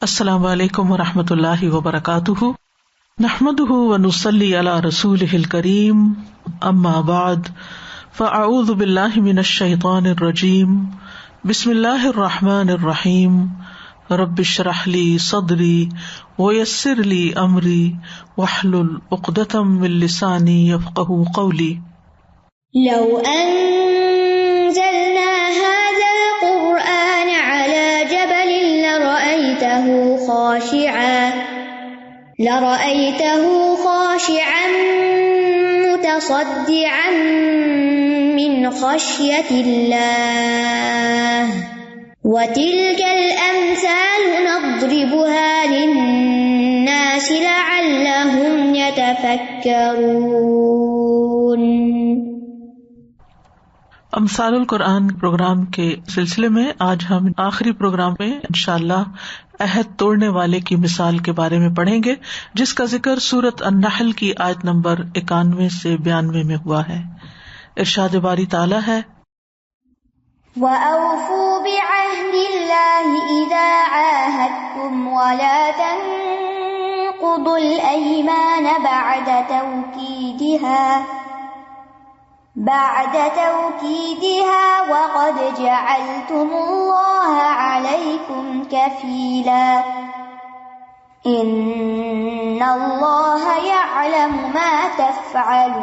السلام علیکم ورحمۃ اللہ وبرکاتہ، نحمده ونصلی علی رسولہ الکریم، اما بعد فاعوذ باللہ من الشیطان الرجیم، بسم اللہ الرحمن الرحیم، رب اشرح لی صدری ویسر لی امری واحلل عقدۃ من لسانی یفقہوا قولی۔ لو أنزلنا هذا القرآن على جبل لرأيته خاشعا متصدعا من خشية الله وتلك الأمثال نضربها للناس لعلهم يتفكرون۔ امثال القرآن پروگرام کے سلسلے میں آج ہم آخری پروگرام میں انشاءاللہ عہد توڑنے والے کی مثال کے بارے میں پڑھیں گے، جس کا ذکر سورۃ النحل کی آیت نمبر 91 سے 92 میں ہوا ہے۔ ارشاد باری تعالیٰ ہے، وَأَوْفُوا بِعَهْدِ اللَّهِ إِذَا عَاهَدتُّمْ وَلَا تَنقُضُوا الْأَيْمَانَ بَعْدَ توكيدها وقد جعلتم الله عليكم كفيلا إن الله يعلم ما تفعلون۔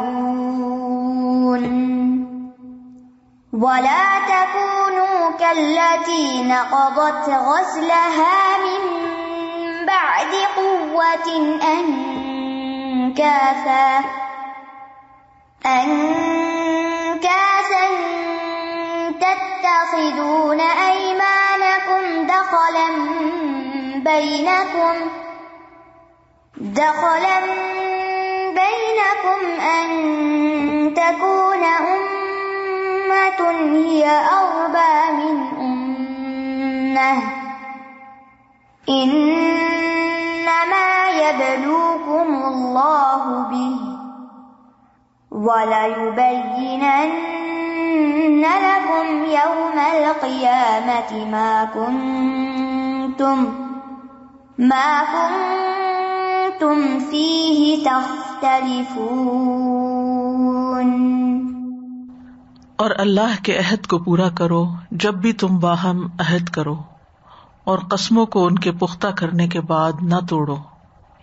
ولا تكونوا كالتي نقضت غزلها من بعد قوة أنكاثا تتخذون أيمانكم دخلا بينكم أن تكون أمة هي أربى من أمة إنما يبلوكم الله به وَلَيُبَيِّنَنَّ لَكُمْ يَوْمَ الْقِيَامَةِ مَا كُنتُمْ فِيهِ تَخْتَلِفُونَ۔ اور اللہ کے عہد کو پورا کرو جب بھی تم باہم عہد کرو، اور قسموں کو ان کے پختہ کرنے کے بعد نہ توڑو،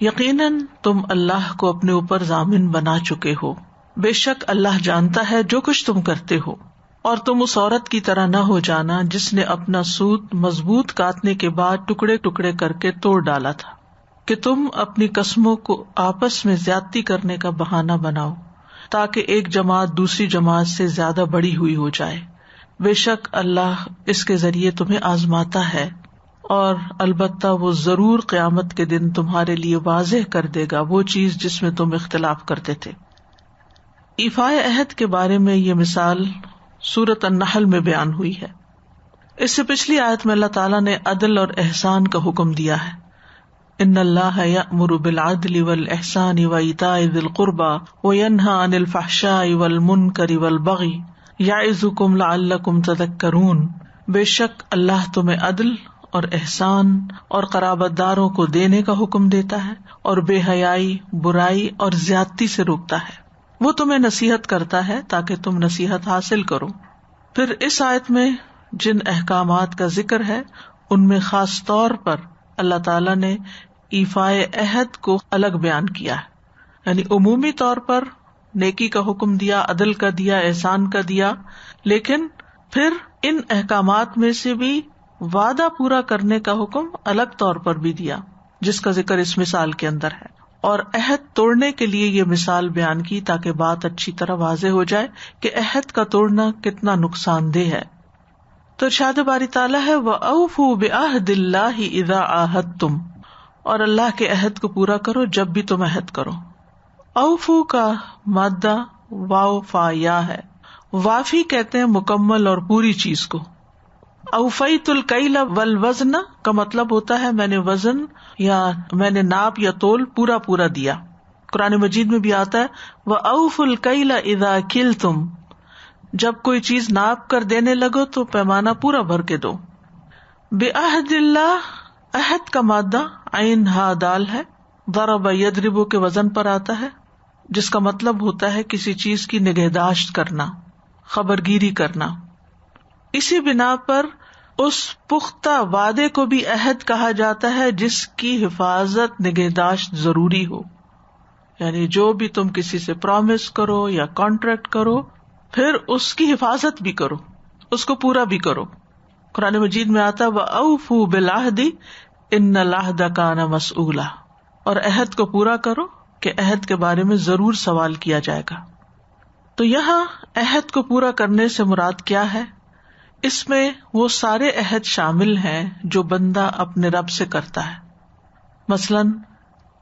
یقیناً تم اللہ کو اپنے اوپر ضامن بنا چکے ہو، بے شک اللہ جانتا ہے جو کچھ تم کرتے ہو۔ اور تم اس عورت کی طرح نہ ہو جانا جس نے اپنا سوت مضبوط کاٹنے کے بعد ٹکڑے ٹکڑے کر کے توڑ ڈالا تھا، کہ تم اپنی قسموں کو آپس میں زیادتی کرنے کا بہانہ بناؤ تاکہ ایک جماعت دوسری جماعت سے زیادہ بڑی ہوئی ہو جائے۔ بے شک اللہ اس کے ذریعے تمہیں آزماتا ہے، اور البتہ وہ ضرور قیامت کے دن تمہارے لیے واضح کر دے گا وہ چیز جس میں تم اختلاف کرتے تھے۔ ایفاء عہد کے بارے میں یہ مثال سورۃ النحل میں بیان ہوئی ہے۔ اس سے پچھلی آیت میں اللہ تعالیٰ نے عدل اور احسان کا حکم دیا ہے، ان اللہ یأمر بالعدل والإحسان وإیتاء ذی القربى وینہی عن الفحشاء والمنکر والبغی یعظکم لعلکم تذکرون۔ بے شک اللہ تمہیں عدل اور احسان اور قرابت داروں کو دینے کا حکم دیتا ہے، اور بے حیائی، برائی اور زیادتی سے روکتا ہے، وہ تمہیں نصیحت کرتا ہے تاکہ تم نصیحت حاصل کرو۔ پھر اس آیت میں جن احکامات کا ذکر ہے ان میں خاص طور پر اللہ تعالیٰ نے ایفاء عہد کو الگ بیان کیا ہے، یعنی عمومی طور پر نیکی کا حکم دیا، عدل کا دیا، احسان کا دیا، لیکن پھر ان احکامات میں سے بھی وعدہ پورا کرنے کا حکم الگ طور پر بھی دیا، جس کا ذکر اس مثال کے اندر ہے، اور عہد توڑنے کے لیے یہ مثال بیان کی تاکہ بات اچھی طرح واضح ہو جائے کہ عہد کا توڑنا کتنا نقصان دہ ہے۔ تو ارشاد باری تعالیٰ ہے، وَأَوْفُوا بِعَهْدِ اللَّهِ إِذَا عَاهَدتُّمْ، اور اللہ کے عہد کو پورا کرو جب بھی تم عہد کرو۔ اوفو کا مادہ واو فا یا ہے، وافی کہتے ہیں مکمل اور پوری چیز کو۔ اوفیت الکیل والوزن کا مطلب ہوتا ہے میں نے وزن یا میں نے ناپ یا تول پورا پورا دیا۔ قرآن مجید میں بھی آتا ہے وَأَوْفُوا الْكَيْلَ إِذَا كِلْتُمْ، جب کوئی چیز ناپ کر دینے لگو تو پیمانہ پورا بھر کے دو۔ بِعَهْدِ اللَّهِ عہد کا مادہ عین ہا دال ہے، ضرب یضرب کے وزن پر آتا ہے، جس کا مطلب ہوتا ہے کسی چیز کی نگہداشت کرنا، خبرگیری کرنا. اسی بنا پر اس پختہ وعدے کو بھی عہد کہا جاتا ہے جس کی حفاظت نگہداشت ضروری ہو. یعنی جو بھی تم کسی سے پرومس کرو یا کانٹریکٹ کرو، پھر اس کی حفاظت بھی کرو، اس کو پورا بھی کرو. قرآن مجید میں آتا وَأَوْفُوا بِالْعَهْدِ إِنَّ الْعَهْدَ كَانَ مَسْئُولًا، اور عہد کو پورا کرو کہ عہد کے بارے میں ضرور سوال کیا جائے گا. تو یہاں عہد کو پورا کرنے سے مراد کیا ہے؟ اس میں وہ سارے عہد شامل ہیں جو بندہ اپنے رب سے کرتا ہے، مثلاً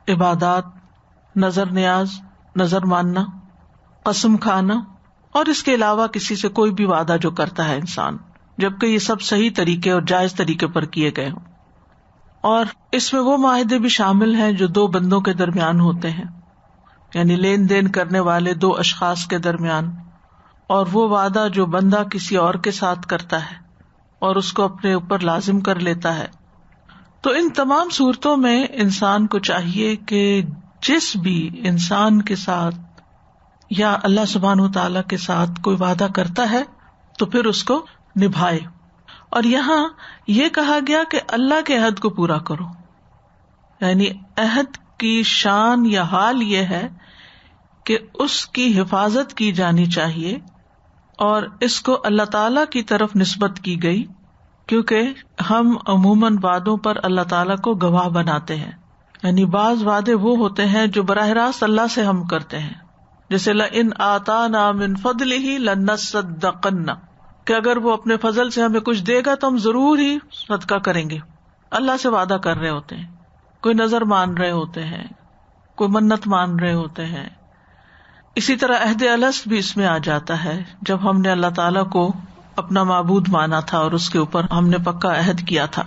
عبادات، نظر نیاز، نظر ماننا، قسم کھانا، اور اس کے علاوہ کسی سے کوئی بھی وعدہ جو کرتا ہے انسان، جبکہ یہ سب صحیح طریقے اور جائز طریقے پر کیے گئے ہوں. اور اس میں وہ معاہدے بھی شامل ہیں جو دو بندوں کے درمیان ہوتے ہیں، یعنی لین دین کرنے والے دو اشخاص کے درمیان، اور وہ وعدہ جو بندہ کسی اور کے ساتھ کرتا ہے اور اس کو اپنے اوپر لازم کر لیتا ہے. تو ان تمام صورتوں میں انسان کو چاہیے کہ جس بھی انسان کے ساتھ یا اللہ سبحانہ وتعالی کے ساتھ کوئی وعدہ کرتا ہے تو پھر اس کو نبھائے. اور یہاں یہ کہا گیا کہ اللہ کے عہد کو پورا کرو، یعنی عہد کی شان یا حال یہ ہے کہ اس کی حفاظت کی جانی چاہیے، اور اس کو اللہ تعالی کی طرف نسبت کی گئی، کیونکہ ہم عموماً وعدوں پر اللہ تعالیٰ کو گواہ بناتے ہیں. یعنی بعض وعدے وہ ہوتے ہیں جو براہ راست اللہ سے ہم کرتے ہیں، جیسے لئن آتانا من فضلہ لنصدقن، کہ اگر وہ اپنے فضل سے ہمیں کچھ دے گا تو ہم ضرور ہی صدقہ کریں گے. اللہ سے وعدہ کر رہے ہوتے ہیں، کوئی نظر مان رہے ہوتے ہیں، کوئی منت مان رہے ہوتے ہیں. اسی طرح عہد الست بھی اس میں آ جاتا ہے، جب ہم نے اللہ تعالیٰ کو اپنا معبود مانا تھا اور اس کے اوپر ہم نے پکا عہد کیا تھا.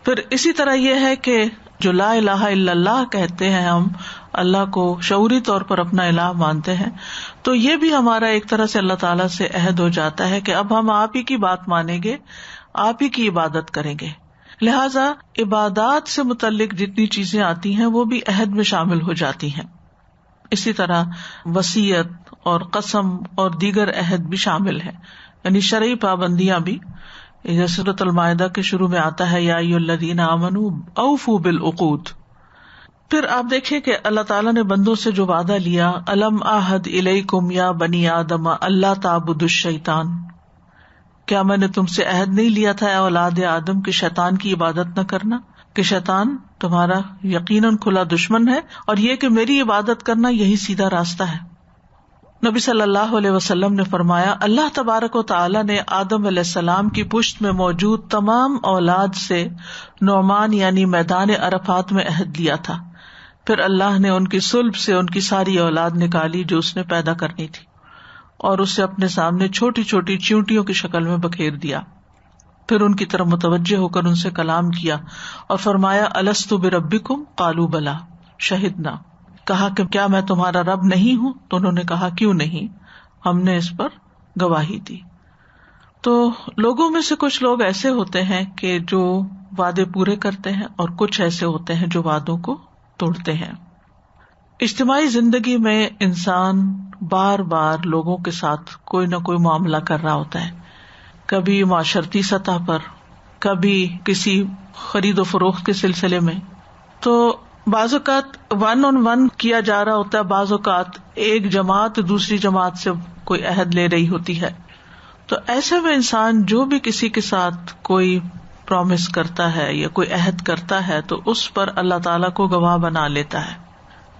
پھر اسی طرح یہ ہے کہ جو لا الہ الا اللہ کہتے ہیں، ہم اللہ کو شعوری طور پر اپنا الہ مانتے ہیں، تو یہ بھی ہمارا ایک طرح سے اللہ تعالیٰ سے عہد ہو جاتا ہے کہ اب ہم آپ ہی کی بات مانیں گے، آپ ہی کی عبادت کریں گے. لہذا عبادات سے متعلق جتنی چیزیں آتی ہیں وہ بھی عہد میں شامل ہو جاتی ہیں. اسی طرح وصیت اور قسم اور دیگر عہد بھی شامل ہیں، یعنی شرعی پابندیاں بھی. جیسے سورۃ المائدہ کے شروع میں آتا ہے یا ایھا الذین آمنوا اوفوا بالعقود. پھر آپ دیکھیں کہ اللہ تعالیٰ نے بندوں سے جو وعدہ لیا، الم اعہد الیکم یا بنی آدم اللہ تعبدوا الشیطان، کیا میں نے تم سے عہد نہیں لیا تھا اے اولاد آدم کہ شیطان کی عبادت نہ کرنا، کہ شیطان تمہارا یقیناً کھلا دشمن ہے، اور یہ کہ میری عبادت کرنا یہی سیدھا راستہ ہے. نبی صلی اللہ علیہ وسلم نے فرمایا، اللہ تبارک و تعالی نے آدم علیہ السلام کی پشت میں موجود تمام اولاد سے نعمان یعنی میدان عرفات میں عہد لیا تھا. پھر اللہ نے ان کی صلب سے ان کی ساری اولاد نکالی جو اس نے پیدا کرنی تھی، اور اسے اپنے سامنے چھوٹی چھوٹی چیونٹیوں کی شکل میں بکھیر دیا. پھر ان کی طرف متوجہ ہو کر ان سے کلام کیا اور فرمایا، الست بربکم قالوا بلی شہدنا، کہا کہ کیا میں تمہارا رب نہیں ہوں؟ تو انہوں نے کہا کیوں نہیں، ہم نے اس پر گواہی دی. تو لوگوں میں سے کچھ لوگ ایسے ہوتے ہیں کہ جو وعدے پورے کرتے ہیں، اور کچھ ایسے ہوتے ہیں جو وعدوں کو توڑتے ہیں. اجتماعی زندگی میں انسان بار بار لوگوں کے ساتھ کوئی نہ کوئی معاملہ کر رہا ہوتا ہے، کبھی معاشرتی سطح پر، کبھی کسی خرید و فروخت کے سلسلے میں. تو بعض اوقات 1 on 1 کیا جا رہا ہوتا ہے، بعض اوقات ایک جماعت دوسری جماعت سے کوئی عہد لے رہی ہوتی ہے. تو ایسے میں انسان جو بھی کسی کے ساتھ کوئی پرومس کرتا ہے یا کوئی عہد کرتا ہے تو اس پر اللہ تعالیٰ کو گواہ بنا لیتا ہے.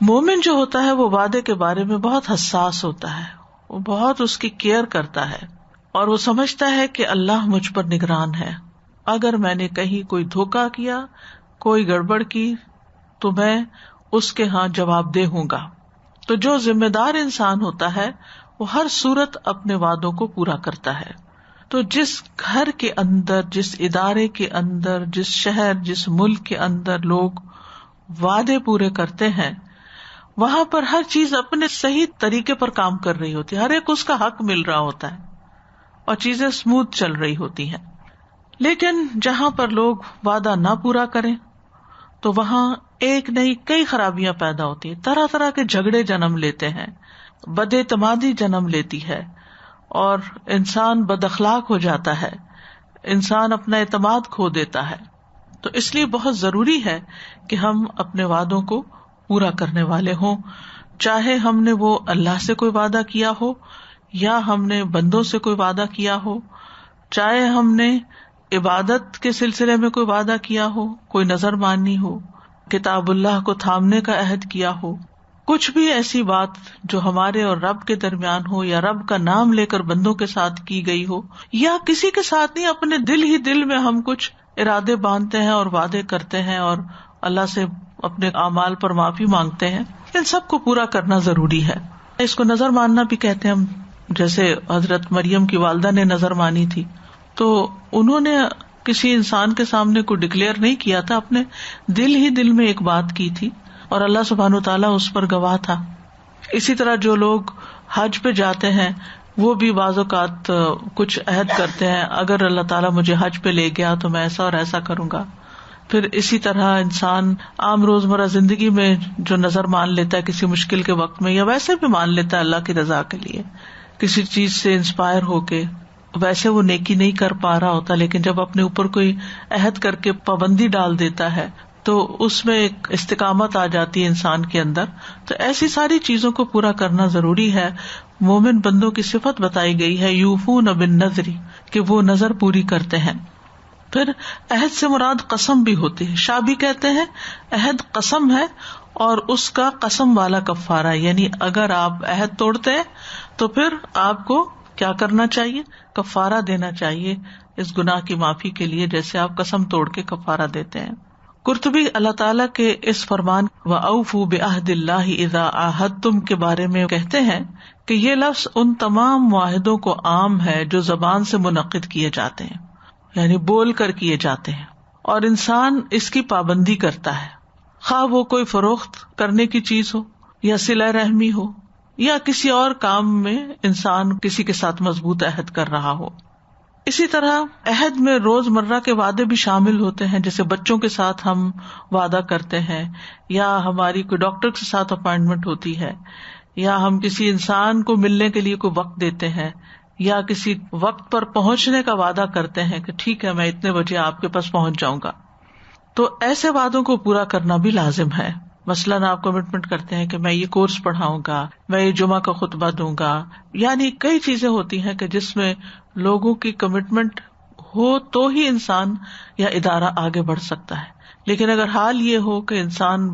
مومن جو ہوتا ہے وہ وعدے کے بارے میں بہت حساس ہوتا ہے، وہ بہت اس کی کیئر کرتا ہے، اور وہ سمجھتا ہے کہ اللہ مجھ پر نگران ہے. اگر میں نے کہیں کوئی دھوکہ کیا، کوئی گڑبڑ کی، تو میں اس کے ہاں جواب دہ ہوں گا. تو جو ذمہ دار انسان ہوتا ہے وہ ہر صورت اپنے وعدوں کو پورا کرتا ہے. تو جس گھر کے اندر، جس ادارے کے اندر، جس شہر، جس ملک کے اندر لوگ وعدے پورے کرتے ہیں، وہاں پر ہر چیز اپنے صحیح طریقے پر کام کر رہی ہوتی ہے، ہر ایک اس کا حق مل رہا ہوتا ہے اور چیزیں اسموتھ چل رہی ہوتی ہیں. لیکن جہاں پر لوگ وعدہ نہ پورا کریں تو وہاں ایک نہیں کئی خرابیاں پیدا ہوتی ہیں، طرح طرح کے جھگڑے جنم لیتے ہیں، بد اعتمادی جنم لیتی ہے اور انسان بد اخلاق ہو جاتا ہے، انسان اپنا اعتماد کھو دیتا ہے. تو اس لیے بہت ضروری ہے کہ ہم اپنے وعدوں کو پورا کرنے والے ہوں، چاہے ہم نے وہ اللہ سے کوئی وعدہ کیا ہو یا ہم نے بندوں سے کوئی وعدہ کیا ہو، چاہے ہم نے عبادت کے سلسلے میں کوئی وعدہ کیا ہو، کوئی نظر ماننی ہو، کتاب اللہ کو تھامنے کا عہد کیا ہو، کچھ بھی ایسی بات جو ہمارے اور رب کے درمیان ہو یا رب کا نام لے کر بندوں کے ساتھ کی گئی ہو یا کسی کے ساتھ نہیں، اپنے دل ہی دل میں ہم کچھ ارادے باندھتے ہیں اور وعدے کرتے ہیں اور اللہ سے اپنے اعمال پر معافی مانگتے ہیں، ان سب کو پورا کرنا ضروری ہے. اس کو نظر ماننا بھی کہتے ہیں ہم. جیسے حضرت مریم کی والدہ نے نظر مانی تھی تو انہوں نے کسی انسان کے سامنے کو ڈکلیئر نہیں کیا تھا، اپنے دل ہی دل میں ایک بات کی تھی اور اللہ سبحانہ وتعالیٰ اس پر گواہ تھا. اسی طرح جو لوگ حج پہ جاتے ہیں وہ بھی بعض اوقات کچھ عہد کرتے ہیں، اگر اللہ تعالیٰ مجھے حج پہ لے گیا تو میں ایسا اور ایسا کروں گا. پھر اسی طرح انسان عام روزمرہ زندگی میں جو نظر مان لیتا ہے کسی مشکل کے وقت میں یا ویسے بھی مان لیتا ہے اللہ کی رضا کے لیے، کسی چیز سے انسپائر ہو کے، ویسے وہ نیکی نہیں کر پا رہا ہوتا لیکن جب اپنے اوپر کوئی عہد کر کے پابندی ڈال دیتا ہے تو اس میں ایک استقامت آ جاتی ہے انسان کے اندر. تو ایسی ساری چیزوں کو پورا کرنا ضروری ہے. مومن بندوں کی صفت بتائی گئی ہے یوفون بالنذر، کہ وہ نظر پوری کرتے ہیں. پھر عہد سے مراد قسم بھی ہوتی ہے. شابی کہتے ہیں عہد قسم ہے اور اس کا قسم والا کفارہ، یعنی اگر آپ عہد توڑتے ہیں تو پھر آپ کو کیا کرنا چاہیے؟ کفارہ دینا چاہیے اس گناہ کی معافی کے لیے، جیسے آپ قسم توڑ کے کفارہ دیتے ہیں. قرطبی اللہ تعالیٰ کے اس فرمان وَأَوْفُوا بِعَهْدِ اللَّهِ إِذَا عَاهَدتُّمْ کے بارے میں کہتے ہیں کہ یہ لفظ ان تمام معاہدوں کو عام ہے جو زبان سے منعقد کیے جاتے ہیں، یعنی بول کر کیے جاتے ہیں اور انسان اس کی پابندی کرتا ہے، خواہ وہ کوئی فروخت کرنے کی چیز ہو یا صلہ رحمی ہو یا کسی اور کام میں انسان کسی کے ساتھ مضبوط عہد کر رہا ہو. اسی طرح عہد میں روز مرہ کے وعدے بھی شامل ہوتے ہیں، جیسے بچوں کے ساتھ ہم وعدہ کرتے ہیں یا ہماری کوئی ڈاکٹر کے ساتھ اپائنٹمنٹ ہوتی ہے یا ہم کسی انسان کو ملنے کے لیے کوئی وقت دیتے ہیں یا کسی وقت پر پہنچنے کا وعدہ کرتے ہیں کہ ٹھیک ہے میں اتنے بجے آپ کے پاس پہنچ جاؤں گا. تو ایسے وعدوں کو پورا کرنا بھی لازم ہے. مثلاً آپ کمٹمنٹ کرتے ہیں کہ میں یہ کورس پڑھاؤں گا، میں یہ جمعہ کا خطبہ دوں گا، یعنی کئی چیزیں ہوتی ہیں کہ جس میں لوگوں کی کمٹمنٹ ہو تو ہی انسان یا ادارہ آگے بڑھ سکتا ہے. لیکن اگر حال یہ ہو کہ انسان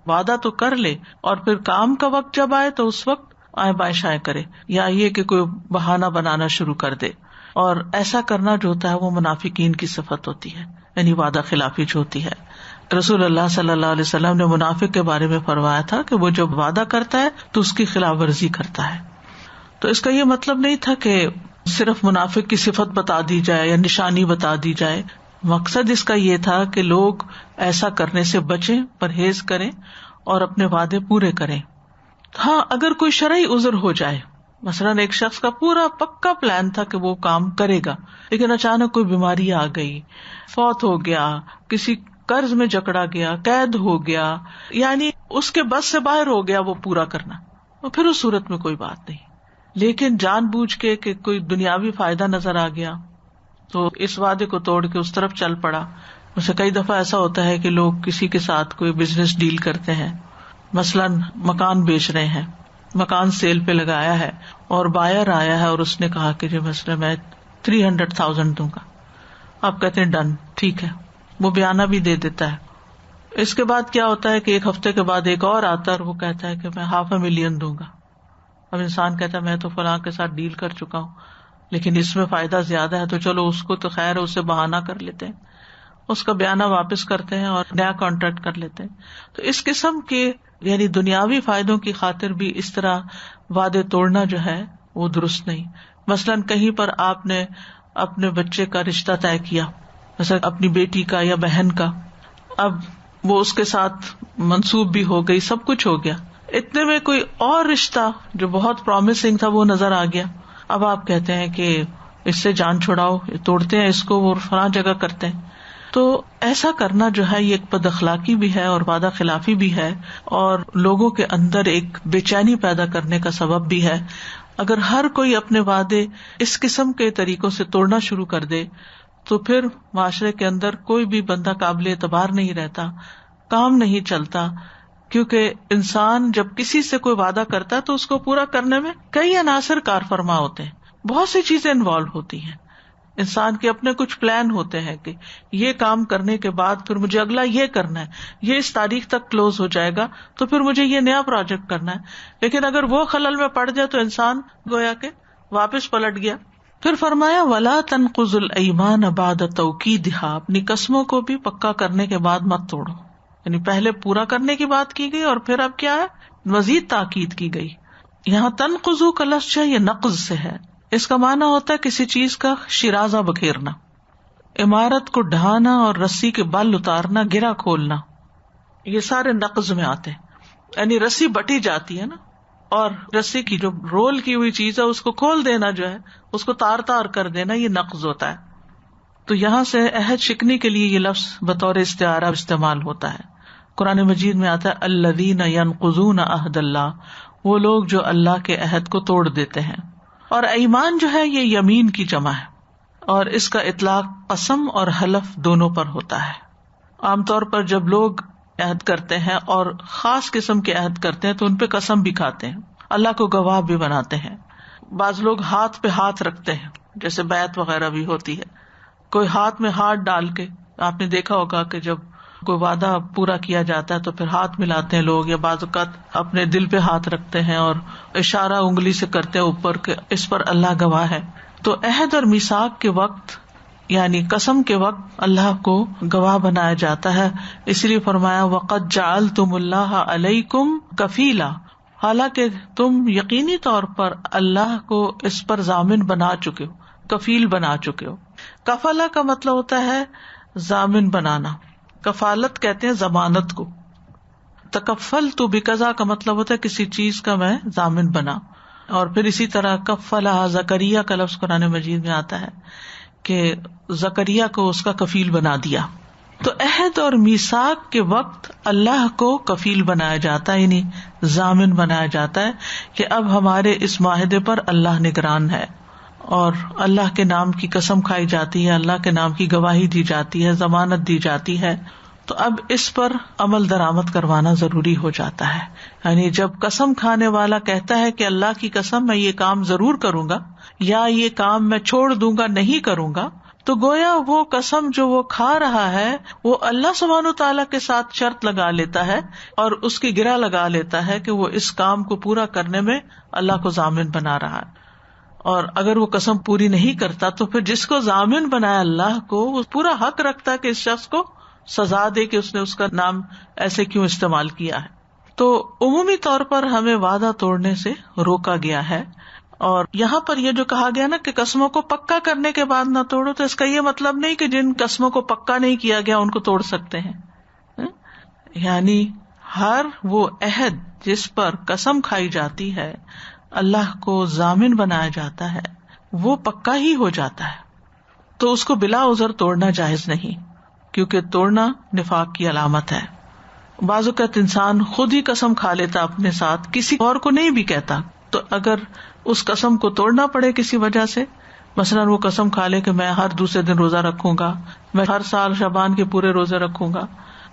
وعدہ تو کر لے اور پھر کام کا وقت جب آئے تو اس وقت آئیں بائیں شائیں کرے، یا یہ کہ کوئی بہانہ بنانا شروع کر دے، اور ایسا کرنا جو ہوتا ہے وہ منافقین کی صفت ہوتی ہے، یعنی وعدہ خلافی جو ہوتی ہے. رسول اللہ صلی اللہ علیہ وسلم نے منافق کے بارے میں فرمایا تھا کہ وہ جب وعدہ کرتا ہے تو اس کی خلاف ورزی کرتا ہے. تو اس کا یہ مطلب نہیں تھا کہ صرف منافق کی صفت بتا دی جائے یا نشانی بتا دی جائے. مقصد اس کا یہ تھا کہ لوگ ایسا کرنے سے بچیں، پرہیز کریں اور اپنے وعدے پورے کریں. ہاں اگر کوئی شرعی عذر ہو جائے، مثلاً ایک شخص کا پورا پکا پلان تھا کہ وہ کام کرے گا لیکن اچانک کوئی بیماری آ گئی، فوت ہو گیا، کسی قرض میں جکڑا گیا، قید ہو گیا، یعنی اس کے بس سے باہر ہو گیا وہ پورا کرنا، اور پھر اس صورت میں کوئی بات نہیں. لیکن جان بوجھ کے کہ کوئی دنیاوی فائدہ نظر آ گیا تو اس وعدے کو توڑ کے اس طرف چل پڑا. ویسے کئی دفعہ ایسا ہوتا ہے کہ لوگ کسی کے ساتھ کوئی بزنس ڈیل کرتے ہیں، مثلاً مکان بیچ رہے ہیں، مکان سیل پہ لگایا ہے اور بائر آیا ہے اور اس نے کہا کہ جو مثلا میں 300,000 دوں گا. آپ کہتے ہیں ڈن، ٹھیک ہے، وہ بیانہ بھی دے دیتا ہے. اس کے بعد کیا ہوتا ہے کہ ایک ہفتے کے بعد ایک اور آتا ہے اور وہ کہتا ہے کہ میں 500,000 دوں گا. اب انسان کہتا ہے میں تو فلاں کے ساتھ ڈیل کر چکا ہوں لیکن اس میں فائدہ زیادہ ہے تو چلو اس کو تو خیر اسے بہانہ کر لیتے ہیں، اس کا بیانہ واپس کرتے ہیں اور نیا کانٹریکٹ کر لیتے ہیں. تو اس قسم کے یعنی دنیاوی فائدوں کی خاطر بھی اس طرح وعدے توڑنا جو ہے وہ درست نہیں. مثلاً کہیں پر آپ نے اپنے بچے کا رشتہ طے کیا، مثلا اپنی بیٹی کا یا بہن کا، اب وہ اس کے ساتھ منسوب بھی ہو گئی، سب کچھ ہو گیا، اتنے میں کوئی اور رشتہ جو بہت پرومسنگ تھا وہ نظر آ گیا. اب آپ کہتے ہیں کہ اس سے جان چھڑاؤ، توڑتے ہیں اس کو، وہ فلاں جگہ کرتے ہیں. تو ایسا کرنا جو ہے یہ ایک بد اخلاقی بھی ہے اور وعدہ خلافی بھی ہے، اور لوگوں کے اندر ایک بے چینی پیدا کرنے کا سبب بھی ہے. اگر ہر کوئی اپنے وعدے اس قسم کے طریقوں سے توڑنا شروع کر دے تو پھر معاشرے کے اندر کوئی بھی بندہ قابل اعتبار نہیں رہتا، کام نہیں چلتا. کیونکہ انسان جب کسی سے کوئی وعدہ کرتا ہے تو اس کو پورا کرنے میں کئی عناصر کار فرما ہوتے ہیں، بہت سی چیزیں انوالو ہوتی ہیں. انسان کے اپنے کچھ پلان ہوتے ہیں کہ یہ کام کرنے کے بعد پھر مجھے اگلا یہ کرنا ہے، یہ اس تاریخ تک کلوز ہو جائے گا تو پھر مجھے یہ نیا پروجیکٹ کرنا ہے. لیکن اگر وہ خلل میں پڑ جائے تو انسان گویا کہ واپس پلٹ گیا. پھر فرمایا وَلَا تَنْقُضُوا الْأَيْمَانَ بَعْدَ تَوْكِيدِهَا، اپنی قسموں کو بھی پکا کرنے کے بعد مت توڑو. یعنی پہلے پورا کرنے کی بات کی گئی اور پھر اب کیا ہے، مزید تاکید کی گئی. یہاں تنقضوا کا لفظ ہے، یہ نقض سے ہے. اس کا معنی ہوتا ہے کسی چیز کا شیرازہ بکھیرنا، عمارت کو ڈھانا اور رسی کے بل اتارنا، گرا کھولنا، یہ سارے نقض میں آتے ہیں. یعنی رسی بٹی جاتی ہے نا، اور رسی کی جو رول کی ہوئی چیز ہے اس کو کھول دینا، جو ہے اس کو تار تار کر دینا، یہ نقض ہوتا ہے. تو یہاں سے عہد شکنی کے لیے یہ لفظ بطور استعارہ استعمال ہوتا ہے. قرآن مجید میں آتا ہے الذین ینقضون عہد اللہ، وہ لوگ جو اللہ کے عہد کو توڑ دیتے ہیں. اور ایمان جو ہے یہ یمین کی جمع ہے، اور اس کا اطلاق قسم اور حلف دونوں پر ہوتا ہے. عام طور پر جب لوگ عہد کرتے ہیں اور خاص قسم کے عہد کرتے ہیں تو ان پہ قسم بھی کھاتے ہیں، اللہ کو گواہ بھی بناتے ہیں. بعض لوگ ہاتھ پہ ہاتھ رکھتے ہیں، جیسے بیعت وغیرہ بھی ہوتی ہے. کوئی ہاتھ میں ہاتھ ڈال کے، آپ نے دیکھا ہوگا کہ جب کوئی وعدہ پورا کیا جاتا ہے تو پھر ہاتھ ملاتے ہیں لوگ، یا بعض اوقات اپنے دل پہ ہاتھ رکھتے ہیں اور اشارہ انگلی سے کرتے ہیں اوپر کہ اس پر اللہ گواہ ہے. تو عہد اور میثاق کے وقت یعنی قسم کے وقت اللہ کو گواہ بنایا جاتا ہے. اس لیے فرمایا وَقَدْ جَعَلْتُمُ اللَّهَ عَلَيْكُمْ كَفِيلًا، حالانکہ تم یقینی طور پر اللہ کو اس پر ضامن بنا چکے ہو، کفیل بنا چکے ہو. کفالہ کا مطلب ہوتا ہے ضامن بنانا، کفالت کہتے ہیں ضمانت کو. تکفلت بکذا کا مطلب ہوتا ہے کسی چیز کا میں ضامن بنا. اور پھر اسی طرح کفلہ زکریا کا لفظ قرآن مجید میں آتا ہے کہ زکریا کو اس کا کفیل بنا دیا. تو عہد اور میثاق کے وقت اللہ کو کفیل بنایا جاتا ہے، یعنی ضامن بنایا جاتا ہے کہ اب ہمارے اس معاہدے پر اللہ نگران ہے، اور اللہ کے نام کی قسم کھائی جاتی ہے، اللہ کے نام کی گواہی دی جاتی ہے، ضمانت دی جاتی ہے. تو اب اس پر عمل درآمد کروانا ضروری ہو جاتا ہے. یعنی جب قسم کھانے والا کہتا ہے کہ اللہ کی قسم میں یہ کام ضرور کروں گا، یا یہ کام میں چھوڑ دوں گا، نہیں کروں گا، تو گویا وہ قسم جو وہ کھا رہا ہے وہ اللہ سبحانہ تعالیٰ کے ساتھ شرط لگا لیتا ہے اور اس کی گرہ لگا لیتا ہے کہ وہ اس کام کو پورا کرنے میں اللہ کو ضامن بنا رہا ہے. اور اگر وہ قسم پوری نہیں کرتا تو پھر جس کو ضامن بنایا اللہ کو، وہ پورا حق رکھتا ہے کہ اس شخص کو سزا دے کہ اس نے اس کا نام ایسے کیوں استعمال کیا ہے. تو عمومی طور پر ہمیں وعدہ توڑنے سے روکا گیا ہے. اور یہاں پر یہ جو کہا گیا نا کہ قسموں کو پکا کرنے کے بعد نہ توڑو، تو اس کا یہ مطلب نہیں کہ جن قسموں کو پکا نہیں کیا گیا ان کو توڑ سکتے ہیں. یعنی ہر وہ عہد جس پر قسم کھائی جاتی ہے، اللہ کو ضامن بنایا جاتا ہے، وہ پکا ہی ہو جاتا ہے. تو اس کو بلا عذر توڑنا جائز نہیں، کیونکہ توڑنا نفاق کی علامت ہے. بعض اوقات انسان خود ہی قسم کھا لیتا اپنے ساتھ، کسی اور کو نہیں بھی کہتا. تو اگر اس قسم کو توڑنا پڑے کسی وجہ سے، مثلاً وہ قسم کھا لے کہ میں ہر دوسرے دن روزہ رکھوں گا، میں ہر سال شعبان کے پورے روزے رکھوں گا،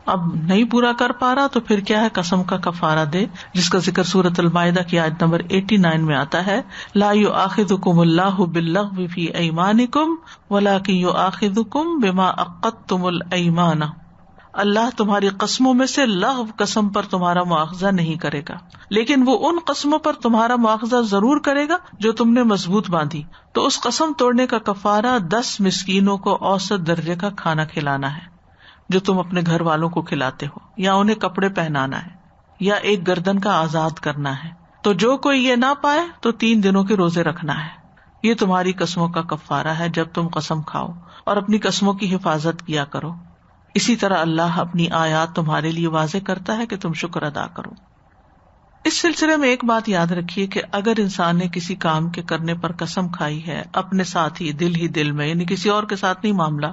اب نہیں پورا کر پا رہا، تو پھر کیا ہے، قسم کا کفارہ دے، جس کا ذکر سورۃ المائدہ کی آیت نمبر 89 میں آتا ہے. لا یؤاخذکم اللہ باللغو فی ایمانکم ولکن یؤاخذکم بما عقدتم الایمان. اللہ تمہاری قسموں میں سے لغو قسم پر تمہارا مواخذہ نہیں کرے گا، لیکن وہ ان قسموں پر تمہارا مواخذہ ضرور کرے گا جو تم نے مضبوط باندھی. تو اس قسم توڑنے کا کفارہ 10 مسکینوں کو اوسط درجے کا کھانا کھلانا ہے جو تم اپنے گھر والوں کو کھلاتے ہو، یا انہیں کپڑے پہنانا ہے، یا ایک گردن کا آزاد کرنا ہے. تو جو کوئی یہ نہ پائے تو 3 دنوں کے روزے رکھنا ہے. یہ تمہاری قسموں کا کفارہ ہے جب تم قسم کھاؤ، اور اپنی قسموں کی حفاظت کیا کرو. اسی طرح اللہ اپنی آیات تمہارے لیے واضح کرتا ہے کہ تم شکر ادا کرو. اس سلسلے میں ایک بات یاد رکھیے کہ اگر انسان نے کسی کام کے کرنے پر قسم کھائی ہے اپنے ساتھ ہی دل میں، یعنی کسی اور کے ساتھ نہیں معاملہ،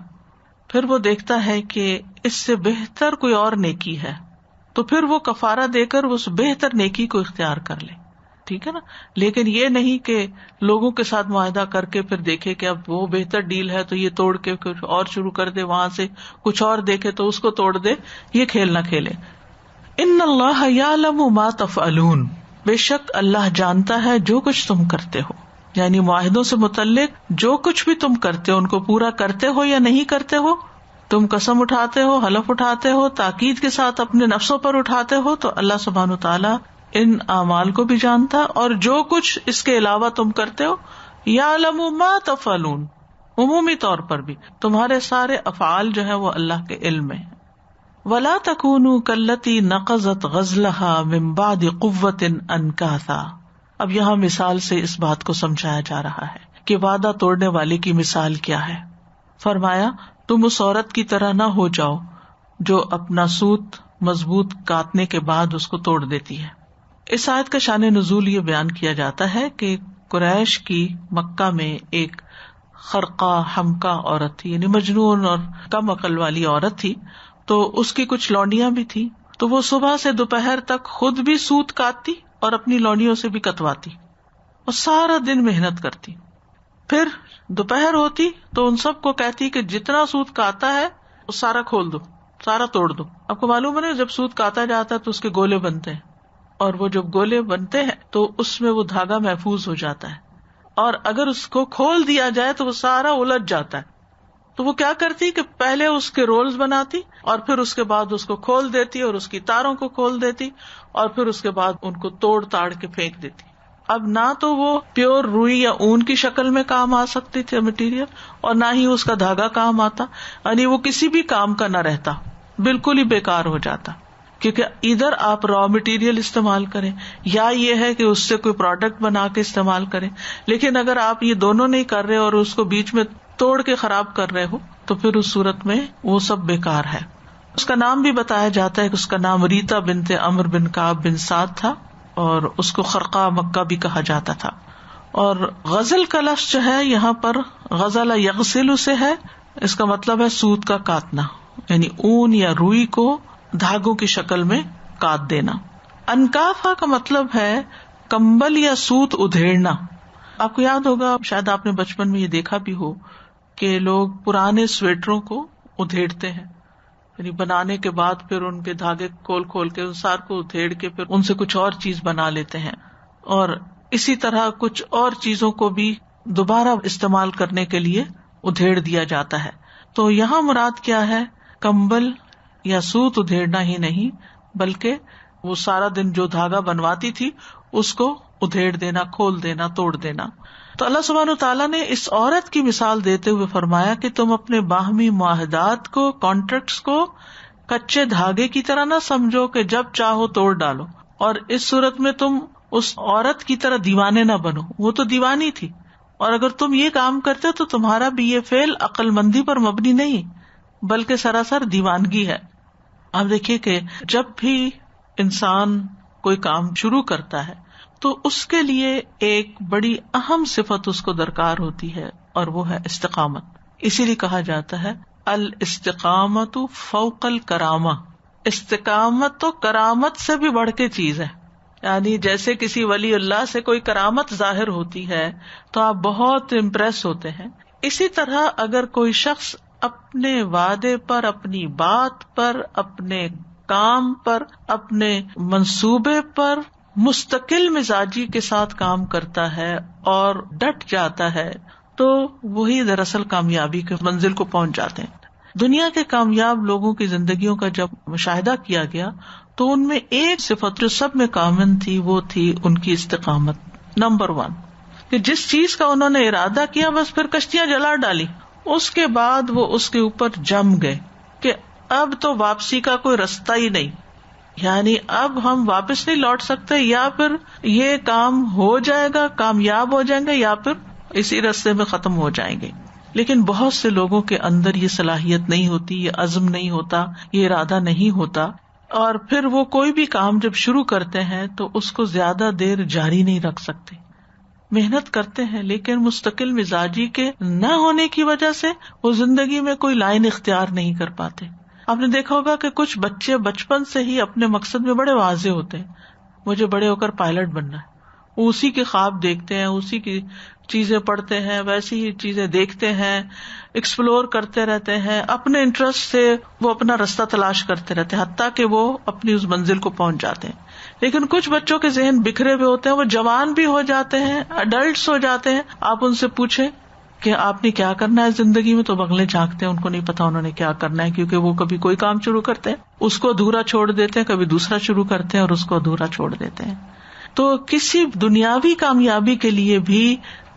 پھر وہ دیکھتا ہے کہ اس سے بہتر کوئی اور نیکی ہے، تو پھر وہ کفارہ دے کر اس بہتر نیکی کو اختیار کر لے، ٹھیک ہے نا. لیکن یہ نہیں کہ لوگوں کے ساتھ معاہدہ کر کے پھر دیکھے کہ اب وہ بہتر ڈیل ہے تو یہ توڑ کے کچھ اور شروع کر دے، وہاں سے کچھ اور دیکھے تو اس کو توڑ دے. یہ کھیل نہ کھیلے. ان اللہ یعلم ما تفعلون، بے شک اللہ جانتا ہے جو کچھ تم کرتے ہو، یعنی معاہدوں سے متعلق جو کچھ بھی تم کرتے ہو ان کو پورا کرتے ہو یا نہیں کرتے ہو. تم قسم اٹھاتے ہو، حلف اٹھاتے ہو، تاکید کے ساتھ اپنے نفسوں پر اٹھاتے ہو، تو اللہ سبحانہ وتعالی ان اعمال کو بھی جانتا، اور جو کچھ اس کے علاوہ تم کرتے ہو. یعلم ما تفعلون، عمومی طور پر بھی تمہارے سارے افعال جو ہے وہ اللہ کے علم میں. ولا تکونوا کاللتی نقضت غزلها من بعد قوۃ انکاثا. اب یہاں مثال سے اس بات کو سمجھایا جا رہا ہے کہ وعدہ توڑنے والے کی مثال کیا ہے. فرمایا تم اس عورت کی طرح نہ ہو جاؤ جو اپنا سوت مضبوط کاٹنے کے بعد اس کو توڑ دیتی ہے. اس آیت کا شان نزول یہ بیان کیا جاتا ہے کہ قریش کی مکہ میں ایک خرقہ حمقہ عورت تھی، یعنی مجنون اور کم عقل والی عورت تھی. تو اس کی کچھ لونڈیاں بھی تھی، تو وہ صبح سے دوپہر تک خود بھی سوت کاٹتی اور اپنی لونڈیوں سے بھی کتواتی اور سارا دن محنت کرتی. پھر دوپہر ہوتی تو ان سب کو کہتی کہ جتنا سوت کاتا ہے وہ سارا کھول دو، سارا توڑ دو. آپ کو معلوم ہے نا جب سوت کاتا جاتا ہے تو اس کے گولے بنتے ہیں، اور وہ جب گولے بنتے ہیں تو اس میں وہ دھاگا محفوظ ہو جاتا ہے، اور اگر اس کو کھول دیا جائے تو وہ سارا الجھ جاتا ہے. تو وہ کیا کرتی کہ پہلے اس کے رولز بناتی اور پھر اس کے بعد اس کو کھول دیتی اور اس کی تاروں کو کھول دیتی اور پھر اس کے بعد ان کو توڑ تاڑ کے پھینک دیتی. اب نہ تو وہ پیور روئی یا اون کی شکل میں کام آ سکتی تھی مٹیریل، اور نہ ہی اس کا دھاگا کام آتا، یعنی وہ کسی بھی کام کا نہ رہتا، بالکل ہی بیکار ہو جاتا. کیونکہ ادھر آپ را مٹیریل استعمال کریں یا یہ ہے کہ اس سے کوئی پروڈکٹ بنا کے استعمال کریں، لیکن اگر آپ یہ دونوں نہیں کر رہے اور اس کو بیچ میں توڑ کے خراب کر رہے ہو تو پھر اس صورت میں وہ سب بیکار ہے. اس کا نام بھی بتایا جاتا ہے کہ اس کا نام ریتا بنت عمرو بن کعب بن سعد تھا، اور اس کو خرقہ مکہ بھی کہا جاتا تھا. اور غزل کا لفظ جو ہے یہاں پر غزل یغسل سے ہے، اس کا مطلب ہے سوت کا کاٹنا، یعنی اون یا روئی کو دھاگوں کی شکل میں کاٹ دینا. انکافا کا مطلب ہے کمبل یا سوت ادھیڑنا. آپ کو یاد ہوگا، شاید آپ نے بچپن میں یہ دیکھا بھی ہو کہ لوگ پرانے سویٹروں کو ادھیڑتے ہیں، یعنی بنانے کے بعد پھر ان کے دھاگے کھول کے ان سار کو ادھیڑ کے پھر ان سے کچھ اور چیز بنا لیتے ہیں. اور اسی طرح کچھ اور چیزوں کو بھی دوبارہ استعمال کرنے کے لیے ادھیڑ دیا جاتا ہے. تو یہاں مراد کیا ہے؟ کمبل یا سوت ادھیڑنا ہی نہیں، بلکہ وہ سارا دن جو دھاگا بنواتی تھی اس کو ادھیڑ دینا، کھول دینا، توڑ دینا. تو اللہ سبحانہ وتعالیٰ نے اس عورت کی مثال دیتے ہوئے فرمایا کہ تم اپنے باہمی معاہدات کو، کانٹریکٹس کو کچے دھاگے کی طرح نہ سمجھو کہ جب چاہو توڑ ڈالو. اور اس صورت میں تم اس عورت کی طرح دیوانے نہ بنو، وہ تو دیوانی تھی، اور اگر تم یہ کام کرتے تو تمہارا بھی یہ فعل عقل مندی پر مبنی نہیں بلکہ سراسر دیوانگی ہے. آپ دیکھیے کہ جب بھی انسان کوئی کام شروع کرتا ہے تو اس کے لیے ایک بڑی اہم صفت اس کو درکار ہوتی ہے، اور وہ ہے استقامت. اسی لیے کہا جاتا ہے الاستقامت فوق الکرامہ. استقامت تو کرامت سے بھی بڑھ کے چیز ہے. یعنی جیسے کسی ولی اللہ سے کوئی کرامت ظاہر ہوتی ہے تو آپ بہت امپریس ہوتے ہیں، اسی طرح اگر کوئی شخص اپنے وعدے پر، اپنی بات پر، اپنے کام پر، اپنے منصوبے پر مستقل مزاجی کے ساتھ کام کرتا ہے اور ڈٹ جاتا ہے تو وہی دراصل کامیابی کے منزل کو پہنچ جاتے ہیں. دنیا کے کامیاب لوگوں کی زندگیوں کا جب مشاہدہ کیا گیا تو ان میں ایک صفت جو سب میں کامن تھی وہ تھی ان کی استقامت. نمبر 1 کہ جس چیز کا انہوں نے ارادہ کیا بس پھر کشتیاں جلا ڈالی، اس کے بعد وہ اس کے اوپر جم گئے کہ اب تو واپسی کا کوئی رستہ ہی نہیں، یعنی اب ہم واپس نہیں لوٹ سکتے، یا پھر یہ کام ہو جائے گا، کامیاب ہو جائیں گے، یا پھر اسی رستے میں ختم ہو جائیں گے. لیکن بہت سے لوگوں کے اندر یہ صلاحیت نہیں ہوتی، یہ عزم نہیں ہوتا، یہ ارادہ نہیں ہوتا، اور پھر وہ کوئی بھی کام جب شروع کرتے ہیں تو اس کو زیادہ دیر جاری نہیں رکھ سکتے. محنت کرتے ہیں لیکن مستقل مزاجی کے نہ ہونے کی وجہ سے وہ زندگی میں کوئی لائن اختیار نہیں کر پاتے. آپ نے دیکھا ہوگا کہ کچھ بچے بچپن سے ہی اپنے مقصد میں بڑے واضح ہوتے ہیں, مجھے بڑے ہو کر پائلٹ بننا ہے. وہ اسی کے خواب دیکھتے ہیں, اسی کی چیزیں پڑھتے ہیں, ویسی ہی چیزیں دیکھتے ہیں, ایکسپلور کرتے رہتے ہیں, اپنے انٹرسٹ سے وہ اپنا رستہ تلاش کرتے رہتے ہیں حتیٰ کہ وہ اپنی اس منزل کو پہنچ جاتے ہیں. لیکن کچھ بچوں کے ذہن بکھرے ہوئے ہوتے ہیں, وہ جوان بھی ہو جاتے ہیں, اڈلٹس ہو جاتے ہیں, آپ ان سے پوچھیں کہ آپ نے کیا کرنا ہے زندگی میں, تو بغلیں جھانکتے ہیں, ان کو نہیں پتا انہوں نے کیا کرنا ہے, کیونکہ وہ کبھی کوئی کام شروع کرتے ہیں اس کو ادھورا چھوڑ دیتے ہیں, کبھی دوسرا شروع کرتے ہیں اور اس کو ادھورا چھوڑ دیتے ہیں. تو کسی دنیاوی کامیابی کے لیے بھی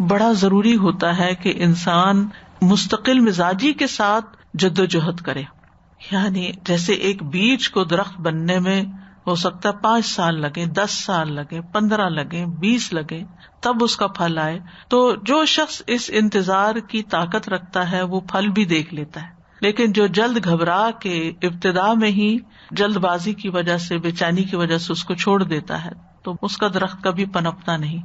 بڑا ضروری ہوتا ہے کہ انسان مستقل مزاجی کے ساتھ جدوجہد کرے. یعنی جیسے ایک بیج کو درخت بننے میں ہو سکتا ہے 5 سال لگے, 10 سال لگے, 15 لگے, 20 لگے, تب اس کا پھل آئے. تو جو شخص اس انتظار کی طاقت رکھتا ہے وہ پھل بھی دیکھ لیتا ہے. لیکن جو جلد گھبرا کے ابتدا میں ہی جلد بازی کی وجہ سے, بے چینی کی وجہ سے اس کو چھوڑ دیتا ہے, تو اس کا درخت کبھی پنپتا نہیں.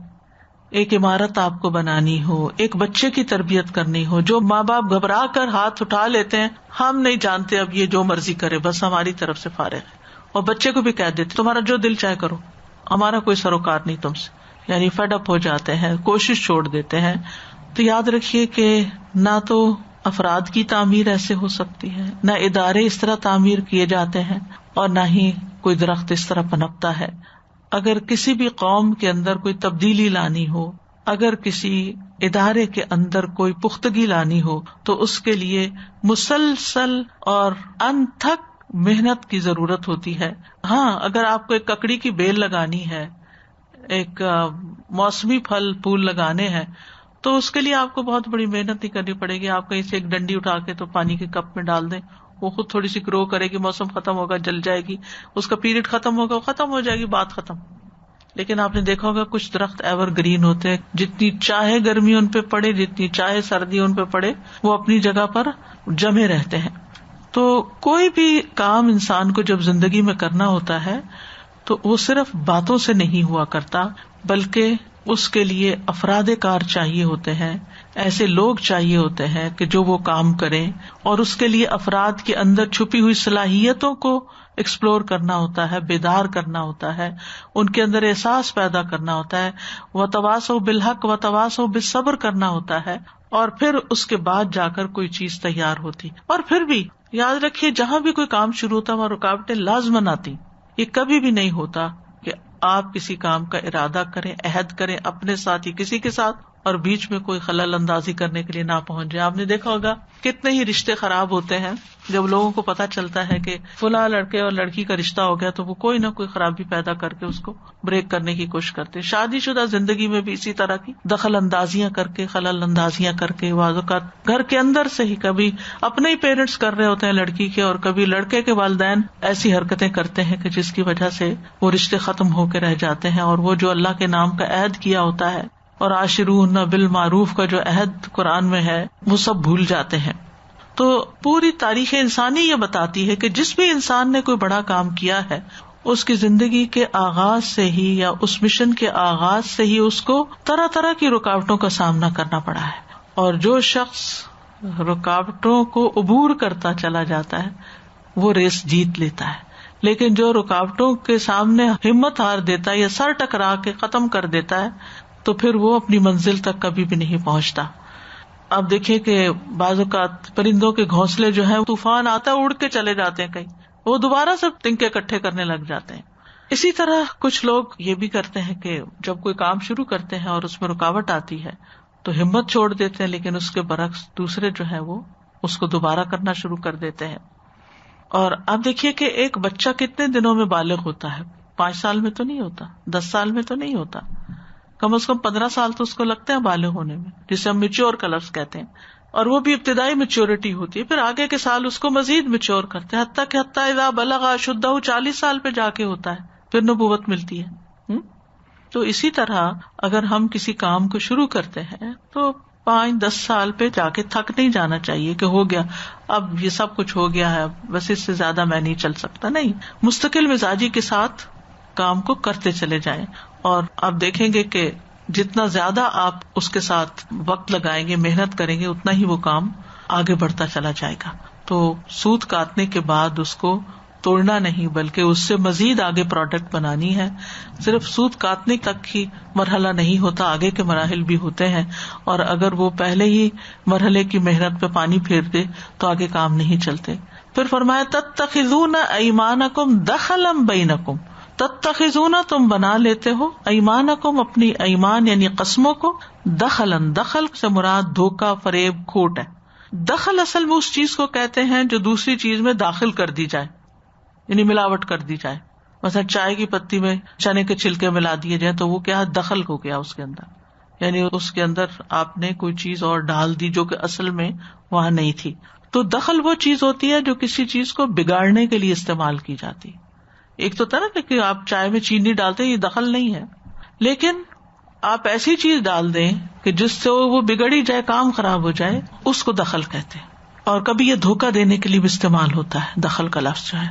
ایک عمارت آپ کو بنانی ہو, ایک بچے کی تربیت کرنی ہو, جو ماں باپ گھبرا کر ہاتھ اٹھا لیتے ہیں, ہم نہیں جانتے اب یہ جو مرضی کرے, بس ہماری طرف سے فارغ ہے, اور بچے کو بھی کہہ دیتے تمہارا جو دل چاہے کرو, ہمارا کوئی سروکار نہیں تم سے, یعنی فیڈ اپ ہو جاتے ہیں, کوشش چھوڑ دیتے ہیں. تو یاد رکھیے کہ نہ تو افراد کی تعمیر ایسے ہو سکتی ہے, نہ ادارے اس طرح تعمیر کیے جاتے ہیں, اور نہ ہی کوئی درخت اس طرح پنپتا ہے. اگر کسی بھی قوم کے اندر کوئی تبدیلی لانی ہو, اگر کسی ادارے کے اندر کوئی پختگی لانی ہو, تو اس کے لیے مسلسل اور انتھک محنت کی ضرورت ہوتی ہے. ہاں, اگر آپ کو ایک ککڑی کی بیل لگانی ہے, ایک موسمی پھل پھول لگانے ہیں, تو اس کے لیے آپ کو بہت بڑی محنت نہیں کرنی پڑے گی. آپ کہیں سے ایک ڈنڈی اٹھا کے تو پانی کے کپ میں ڈال دیں, وہ خود تھوڑی سی گرو کرے گی, موسم ختم ہوگا جل جائے گی, اس کا پیریڈ ختم ہوگا, وہ ختم ہو جائے گی, بات ختم. لیکن آپ نے دیکھا ہوگا کچھ درخت ایور گرین ہوتے ہیں, جتنی چاہے گرمی ان پہ پڑے, جتنی چاہے سردی ان پہ پڑے, وہ اپنی جگہ پر جمے رہتے ہیں. تو کوئی بھی کام انسان کو جب زندگی میں کرنا ہوتا ہے تو وہ صرف باتوں سے نہیں ہوا کرتا, بلکہ اس کے لیے افراد کار چاہیے ہوتے ہیں, ایسے لوگ چاہیے ہوتے ہیں کہ جو وہ کام کریں, اور اس کے لیے افراد کے اندر چھپی ہوئی صلاحیتوں کو ایکسپلور کرنا ہوتا ہے, بیدار کرنا ہوتا ہے, ان کے اندر احساس پیدا کرنا ہوتا ہے, وتواصوا بالحق وتواصوا بالصبر کرنا ہوتا ہے, اور پھر اس کے بعد جا کر کوئی چیز تیار ہوتی. اور پھر بھی یاد رکھیے جہاں بھی کوئی کام شروع ہوتا ہے وہاں رکاوٹیں لازماً آتی. یہ کبھی بھی نہیں ہوتا کہ آپ کسی کام کا ارادہ کریں, عہد کریں اپنے ساتھ ہی کسی کے ساتھ, اور بیچ میں کوئی خلل اندازی کرنے کے لیے نہ پہنچ جائے. آپ نے دیکھا ہوگا کتنے ہی رشتے خراب ہوتے ہیں جب لوگوں کو پتا چلتا ہے کہ فلاں لڑکے اور لڑکی کا رشتہ ہو گیا, تو وہ کوئی نہ کوئی خرابی پیدا کر کے اس کو بریک کرنے کی کوشش کرتے ہیں. شادی شدہ زندگی میں بھی اسی طرح کی دخل اندازیاں کر کے, خلل اندازیاں کر کے, بعض اوقات گھر کے اندر سے ہی کبھی اپنے ہی پیرنٹس کر رہے ہوتے ہیں لڑکی کے, اور کبھی لڑکے کے والدین ایسی حرکتیں کرتے ہیں کہ جس کی وجہ سے وہ رشتے ختم ہو کے رہ جاتے ہیں, اور وہ جو اللہ کے نام کا عہد کیا ہوتا ہے اور عاشروہن بالمعروف کا جو عہد قرآن میں ہے وہ سب بھول جاتے ہیں. تو پوری تاریخ انسانی یہ بتاتی ہے کہ جس بھی انسان نے کوئی بڑا کام کیا ہے, اس کی زندگی کے آغاز سے ہی یا اس مشن کے آغاز سے ہی اس کو طرح طرح کی رکاوٹوں کا سامنا کرنا پڑا ہے. اور جو شخص رکاوٹوں کو عبور کرتا چلا جاتا ہے وہ ریس جیت لیتا ہے, لیکن جو رکاوٹوں کے سامنے ہمت ہار دیتا ہے یا سر ٹکرا کے ختم کر دیتا ہے, تو پھر وہ اپنی منزل تک کبھی بھی نہیں پہنچتا. اب دیکھیں کہ بعض اوقات پرندوں کے گھونسلے جو ہیں, طوفان آتا ہے اڑ کے چلے جاتے ہیں کہیں, وہ دوبارہ سے تنکے اکٹھے کرنے لگ جاتے ہیں. اسی طرح کچھ لوگ یہ بھی کرتے ہیں کہ جب کوئی کام شروع کرتے ہیں اور اس میں رکاوٹ آتی ہے تو ہمت چھوڑ دیتے ہیں, لیکن اس کے برعکس دوسرے جو ہیں وہ اس کو دوبارہ کرنا شروع کر دیتے ہیں. اور اب دیکھیے کہ ایک بچہ کتنے دنوں میں بالغ ہوتا ہے, 5 سال میں تو نہیں ہوتا, 10 سال میں تو نہیں ہوتا, کم از کم 15 سال تو اس کو لگتے ہیں بالغ ہونے میں, جسے ہم میچور کا لفظ کہتے ہیں. اور وہ بھی ابتدائی میچورٹی ہوتی ہے, پھر آگے کے سال اس کو مزید میچور کرتے ہیں, حتیٰ اذا بلغ اشدہ 40 سال پہ جا کے ہوتا ہے, پھر نبوت ملتی ہے. تو اسی طرح اگر ہم کسی کام کو شروع کرتے ہیں تو 5-10 سال پہ جا کے تھک نہیں جانا چاہیے کہ ہو گیا، اب یہ سب کچھ ہو گیا ہے، بس اس سے زیادہ میں نہیں چل سکتا. نہیں، مستقل مزاجی کے ساتھ کام کو کرتے چلے جائیں، اور آپ دیکھیں گے کہ جتنا زیادہ آپ اس کے ساتھ وقت لگائیں گے، محنت کریں گے، اتنا ہی وہ کام آگے بڑھتا چلا جائے گا. تو سود کاٹنے کے بعد اس کو توڑنا نہیں بلکہ اس سے مزید آگے پروڈکٹ بنانی ہے. صرف سود کاٹنے تک ہی مرحلہ نہیں ہوتا، آگے کے مراحل بھی ہوتے ہیں، اور اگر وہ پہلے ہی مرحلے کی محنت پہ پانی پھیر دے تو آگے کام نہیں چلتے. پھر فرمایا تتخذون ایمانکم دخلا بینکم، تتخذون تم بنا لیتے ہو، ایمانکم اپنی ایمان یعنی قسموں کو، دخلا، دخل سے مراد دھوکہ، فریب، کھوٹ ہے. دخل اصل میں اس چیز کو کہتے ہیں جو دوسری چیز میں داخل کر دی جائے، یعنی ملاوٹ کر دی جائے. مثلا چائے کی پتی میں چنے کے چھلکے ملا دیے جائیں تو وہ کیا دخل ہو گیا اس کے اندر، یعنی اس کے اندر آپ نے کوئی چیز اور ڈال دی جو کہ اصل میں وہاں نہیں تھی. تو دخل وہ چیز ہوتی ہے جو کسی چیز کو بگاڑنے کے لیے استعمال کی جاتی. ایک تو طرح کہ آپ چائے میں چینی ڈالتے ہیں، یہ دخل نہیں ہے، لیکن آپ ایسی چیز ڈال دیں کہ جس سے وہ بگڑی جائے، کام خراب ہو جائے، اس کو دخل کہتے ہیں. اور کبھی یہ دھوکہ دینے کے لیے بھی استعمال ہوتا ہے دخل کا لفظ جو ہے،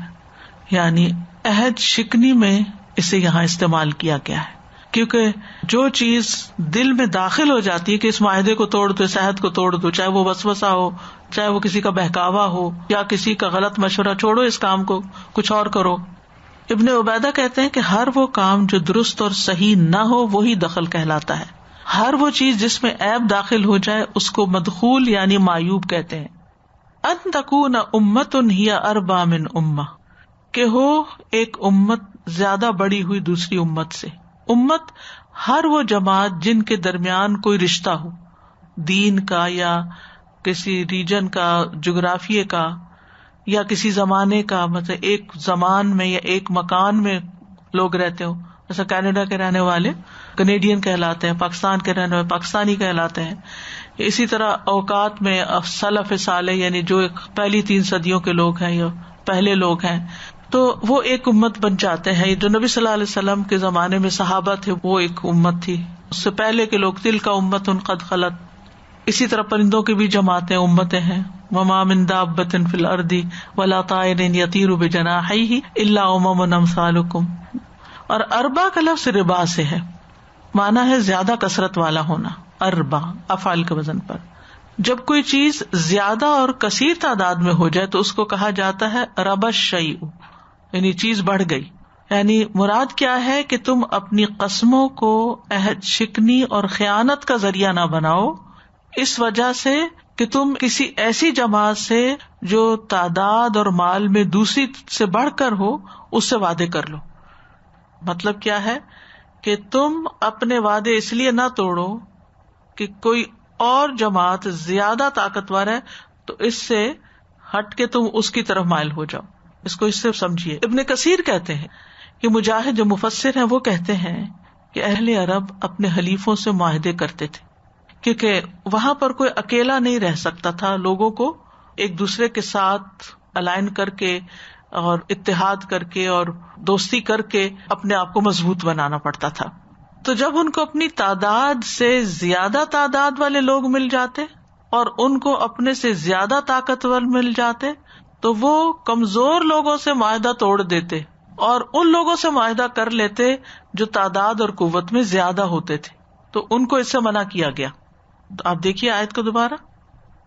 یعنی عہد شکنی میں اسے یہاں استعمال کیا گیا ہے. کیونکہ جو چیز دل میں داخل ہو جاتی ہے کہ اس معاہدے کو توڑ دو، اس عہد کو توڑ دو، چاہے وہ وسوسہ ہو، چاہے وہ کسی کا بہکاوا ہو یا کسی کا غلط مشورہ، چھوڑو اس کام کو، کچھ اور کرو. ابن عبیدہ کہتے ہیں کہ ہر وہ کام جو درست اور صحیح نہ ہو وہی دخل کہلاتا ہے. ہر وہ چیز جس میں عیب داخل ہو جائے اس کو مدخول یعنی معیوب کہتے ہیں. ان تکون امۃ ہی اربا من امہ، کہ ہو ایک امت زیادہ بڑی ہوئی دوسری امت سے. امت ہر وہ جماعت جن کے درمیان کوئی رشتہ ہو، دین کا یا کسی ریجن کا، جغرافیے کا یا کسی زمانے کا. مطلب ایک زمان میں یا ایک مکان میں لوگ رہتے ہوں، جیسا کینیڈا کے رہنے والے کینیڈین کہلاتے ہیں، پاکستان کے رہنے والے پاکستانی کہلاتے ہیں. اسی طرح اوقات میں سلف صالح یعنی جو پہلی 3 صدیوں کے لوگ ہیں یا پہلے لوگ ہیں، تو وہ ایک امت بن جاتے ہیں. جو نبی صلی اللہ علیہ وسلم کے زمانے میں صحابہ تھے وہ ایک امت تھی، اس سے پہلے کے لوگ تلک امت قد خلت. اسی طرح پرندوں کی بھی جماعتیں، امتیں ہیں. وما من دابۃ فی الارض ولا طائر یطیر بجناحیہ الا امم امثالکم. اور اربا کا لفظ ربا سے ہے، معنی ہے زیادہ کثرت والا ہونا. اربا افعال کے وزن پر. جب کوئی چیز زیادہ اور کثیر تعداد میں ہو جائے تو اس کو کہا جاتا ہے ربا الشیء، یعنی چیز بڑھ گئی. یعنی مراد کیا ہے کہ تم اپنی قسموں کو عہد شکنی اور خیانت کا ذریعہ نہ بناؤ، اس وجہ سے کہ تم کسی ایسی جماعت سے جو تعداد اور مال میں دوسری سے بڑھ کر ہو اس سے وعدے کر لو. مطلب کیا ہے کہ تم اپنے وعدے اس لیے نہ توڑو کہ کوئی اور جماعت زیادہ طاقتور ہے تو اس سے ہٹ کے تم اس کی طرف مائل ہو جاؤ. اس کو اس سے سمجھیے. ابن کثیر کہتے ہیں کہ مجاہد جو مفسر ہیں وہ کہتے ہیں کہ اہل عرب اپنے حلیفوں سے معاہدے کرتے تھے، کیونکہ وہاں پر کوئی اکیلا نہیں رہ سکتا تھا. لوگوں کو ایک دوسرے کے ساتھ الائن کر کے اور اتحاد کر کے اور دوستی کر کے اپنے آپ کو مضبوط بنانا پڑتا تھا. تو جب ان کو اپنی تعداد سے زیادہ تعداد والے لوگ مل جاتے اور ان کو اپنے سے زیادہ طاقتور مل جاتے تو وہ کمزور لوگوں سے معاہدہ توڑ دیتے اور ان لوگوں سے معاہدہ کر لیتے جو تعداد اور قوت میں زیادہ ہوتے تھے. تو ان کو اس سے منع کیا گیا. تو آپ دیکھیے آیت کو دوبارہ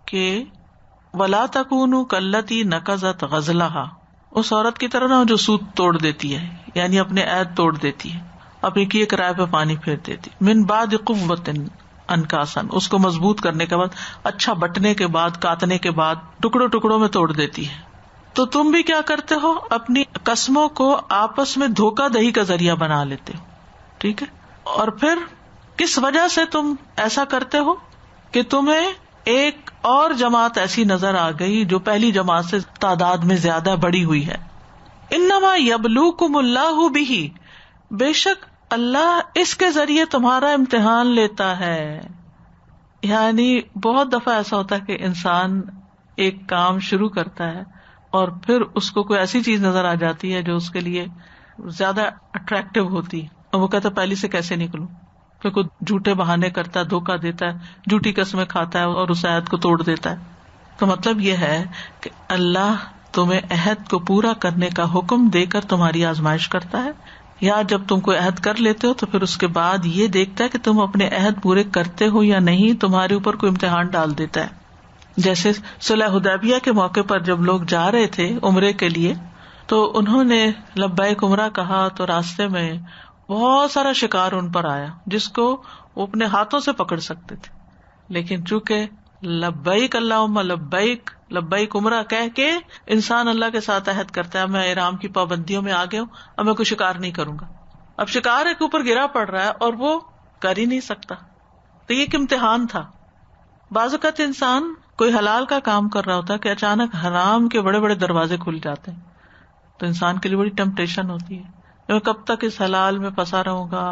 کہ وَلَا تَكُونُوا كَالَّتِي نَقَضَتْ غَزْلَهَا، اس عورت کی طرح نہ جو سود توڑ دیتی ہے، یعنی اپنے عہد توڑ دیتی ہے، اپنے کیے کرائے پہ پانی پھیر دیتی. من بعد قوت انکاسا، اس کو مضبوط کرنے کے بعد، اچھا بٹنے کے بعد، کاٹنے کے بعد ٹکڑوں ٹکڑوں میں توڑ دیتی ہے. تو تم بھی کیا کرتے ہو، اپنی قسموں کو آپس میں دھوکہ دہی کا ذریعہ بنا لیتے ہو. ٹھیک ہے. اور پھر کس وجہ سے تم ایسا کرتے ہو کہ تمہیں ایک اور جماعت ایسی نظر آ گئی جو پہلی جماعت سے تعداد میں زیادہ بڑی ہوئی ہے. انما یبلوکم اللہ بہ، بے شک اللہ اس کے ذریعے تمہارا امتحان لیتا ہے. یعنی بہت دفعہ ایسا ہوتا ہے کہ انسان ایک کام شروع کرتا ہے اور پھر اس کو کوئی ایسی چیز نظر آ جاتی ہے جو اس کے لیے زیادہ اٹریکٹیو ہوتی ہے اور وہ کہتا ہے پہلی سے کیسے نکلوں، پھر کوئی جھوٹے بہانے کرتا ہے, دھوکہ دیتا ہے, جھوٹی قسمیں کھاتا ہے اور اس عہد کو توڑ دیتا ہے. تو مطلب یہ ہے کہ اللہ تمہیں عہد کو پورا کرنے کا حکم دے کر تمہاری آزمائش کرتا ہے, یا جب تم کوئی عہد کر لیتے ہو تو پھر اس کے بعد یہ دیکھتا ہے کہ تم اپنے عہد پورے کرتے ہو یا نہیں, تمہارے اوپر کوئی امتحان ڈال دیتا ہے. جیسے صلح حدیبیہ کے موقع پر جب لوگ جا رہے تھے عمرے کے لیے تو انہوں نے لبیک عمرہ کہا, تو راستے میں بہت سارا شکار ان پر آیا جس کو وہ اپنے ہاتھوں سے پکڑ سکتے تھے, لیکن چونکہ لبیک اللہم لبیک لبیک عمرہ کہہ کے انسان اللہ کے ساتھ عہد کرتا ہے, میں احرام کی پابندیوں میں آ گیا ہوں, اب میں کوئی شکار نہیں کروں گا. اب شکار ایک اوپر گرا پڑ رہا ہے اور وہ کر ہی نہیں سکتا, تو یہ ایک امتحان تھا. بعض اوقات انسان کوئی حلال کا کام کر رہا ہوتا ہے کہ اچانک حرام کے بڑے بڑے دروازے کھل جاتے ہیں, تو انسان کے لیے بڑی ٹیمپٹیشن ہوتی ہے, میں کب تک اس حلال میں پھنسا رہوں گا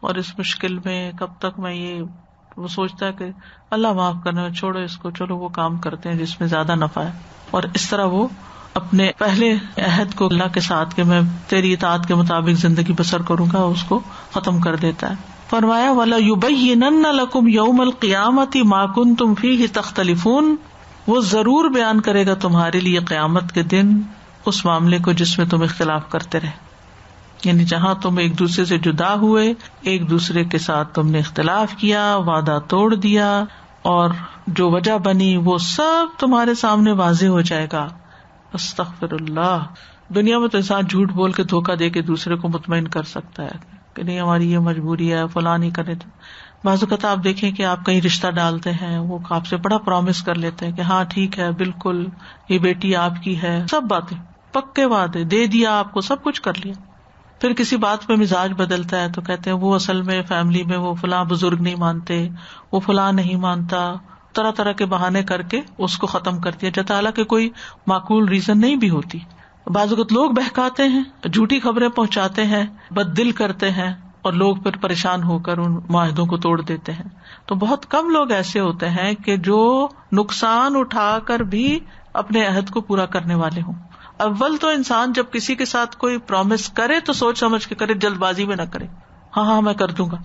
اور اس مشکل میں, کب تک میں یہ, وہ سوچتا ہے کہ اللہ معاف کرنا, چھوڑو اس کو, چلو وہ کام کرتے ہیں جس میں زیادہ نفع ہے, اور اس طرح وہ اپنے پہلے عہد کو اللہ کے ساتھ کہ میں تیری اطاعت کے مطابق زندگی بسر کروں گا اس کو ختم کر دیتا ہے. فرمایا وَلَا يُبَيِّنَنَّ لَكُمْ يَوْمَ الْقِيَامَةِ مَا كُنْتُمْ فِيهِ تَخْتَلِفُونَ, وہ ضرور بیان کرے گا تمہارے لیے قیامت کے دن اس معاملے کو جس میں تم اختلاف کرتے رہے, یعنی جہاں تم ایک دوسرے سے جدا ہوئے, ایک دوسرے کے ساتھ تم نے اختلاف کیا, وعدہ توڑ دیا, اور جو وجہ بنی وہ سب تمہارے سامنے واضح ہو جائے گا. استغفر اللہ. دنیا میں تو انسان جھوٹ بول کے دھوکہ دے کے دوسرے کو مطمئن کر سکتا ہے کہ نہیں ہماری یہ مجبوری ہے, فلاں نہیں کرے. بعض اوقات آپ دیکھیں کہ آپ کہیں رشتہ ڈالتے ہیں, وہ آپ سے بڑا پرومس کر لیتے ہیں کہ ہاں ٹھیک ہے بالکل یہ بیٹی آپ کی ہے, سب باتیں پکے وعدے دے دیا آپ کو, سب کچھ کر لیا. پھر کسی بات پہ مزاج بدلتا ہے تو کہتے ہیں وہ اصل میں فیملی میں وہ فلاں بزرگ نہیں مانتے, وہ فلاں نہیں مانتا, طرح طرح کے بہانے کر کے اس کو ختم کر دیا جاتا, حالانکہ کوئی معقول ریزن نہیں بھی ہوتی. بعض اوقات لوگ بہکاتے ہیں, جھوٹی خبریں پہنچاتے ہیں, بد دل کرتے ہیں, اور لوگ پھر پریشان ہو کر ان معاہدوں کو توڑ دیتے ہیں. تو بہت کم لوگ ایسے ہوتے ہیں کہ جو نقصان اٹھا کر بھی اپنے عہد کو پورا کرنے والے ہوں. اول تو انسان جب کسی کے ساتھ کوئی پرومس کرے تو سوچ سمجھ کے کرے, جلد بازی میں نہ کرے. ہاں میں کر دوں گا.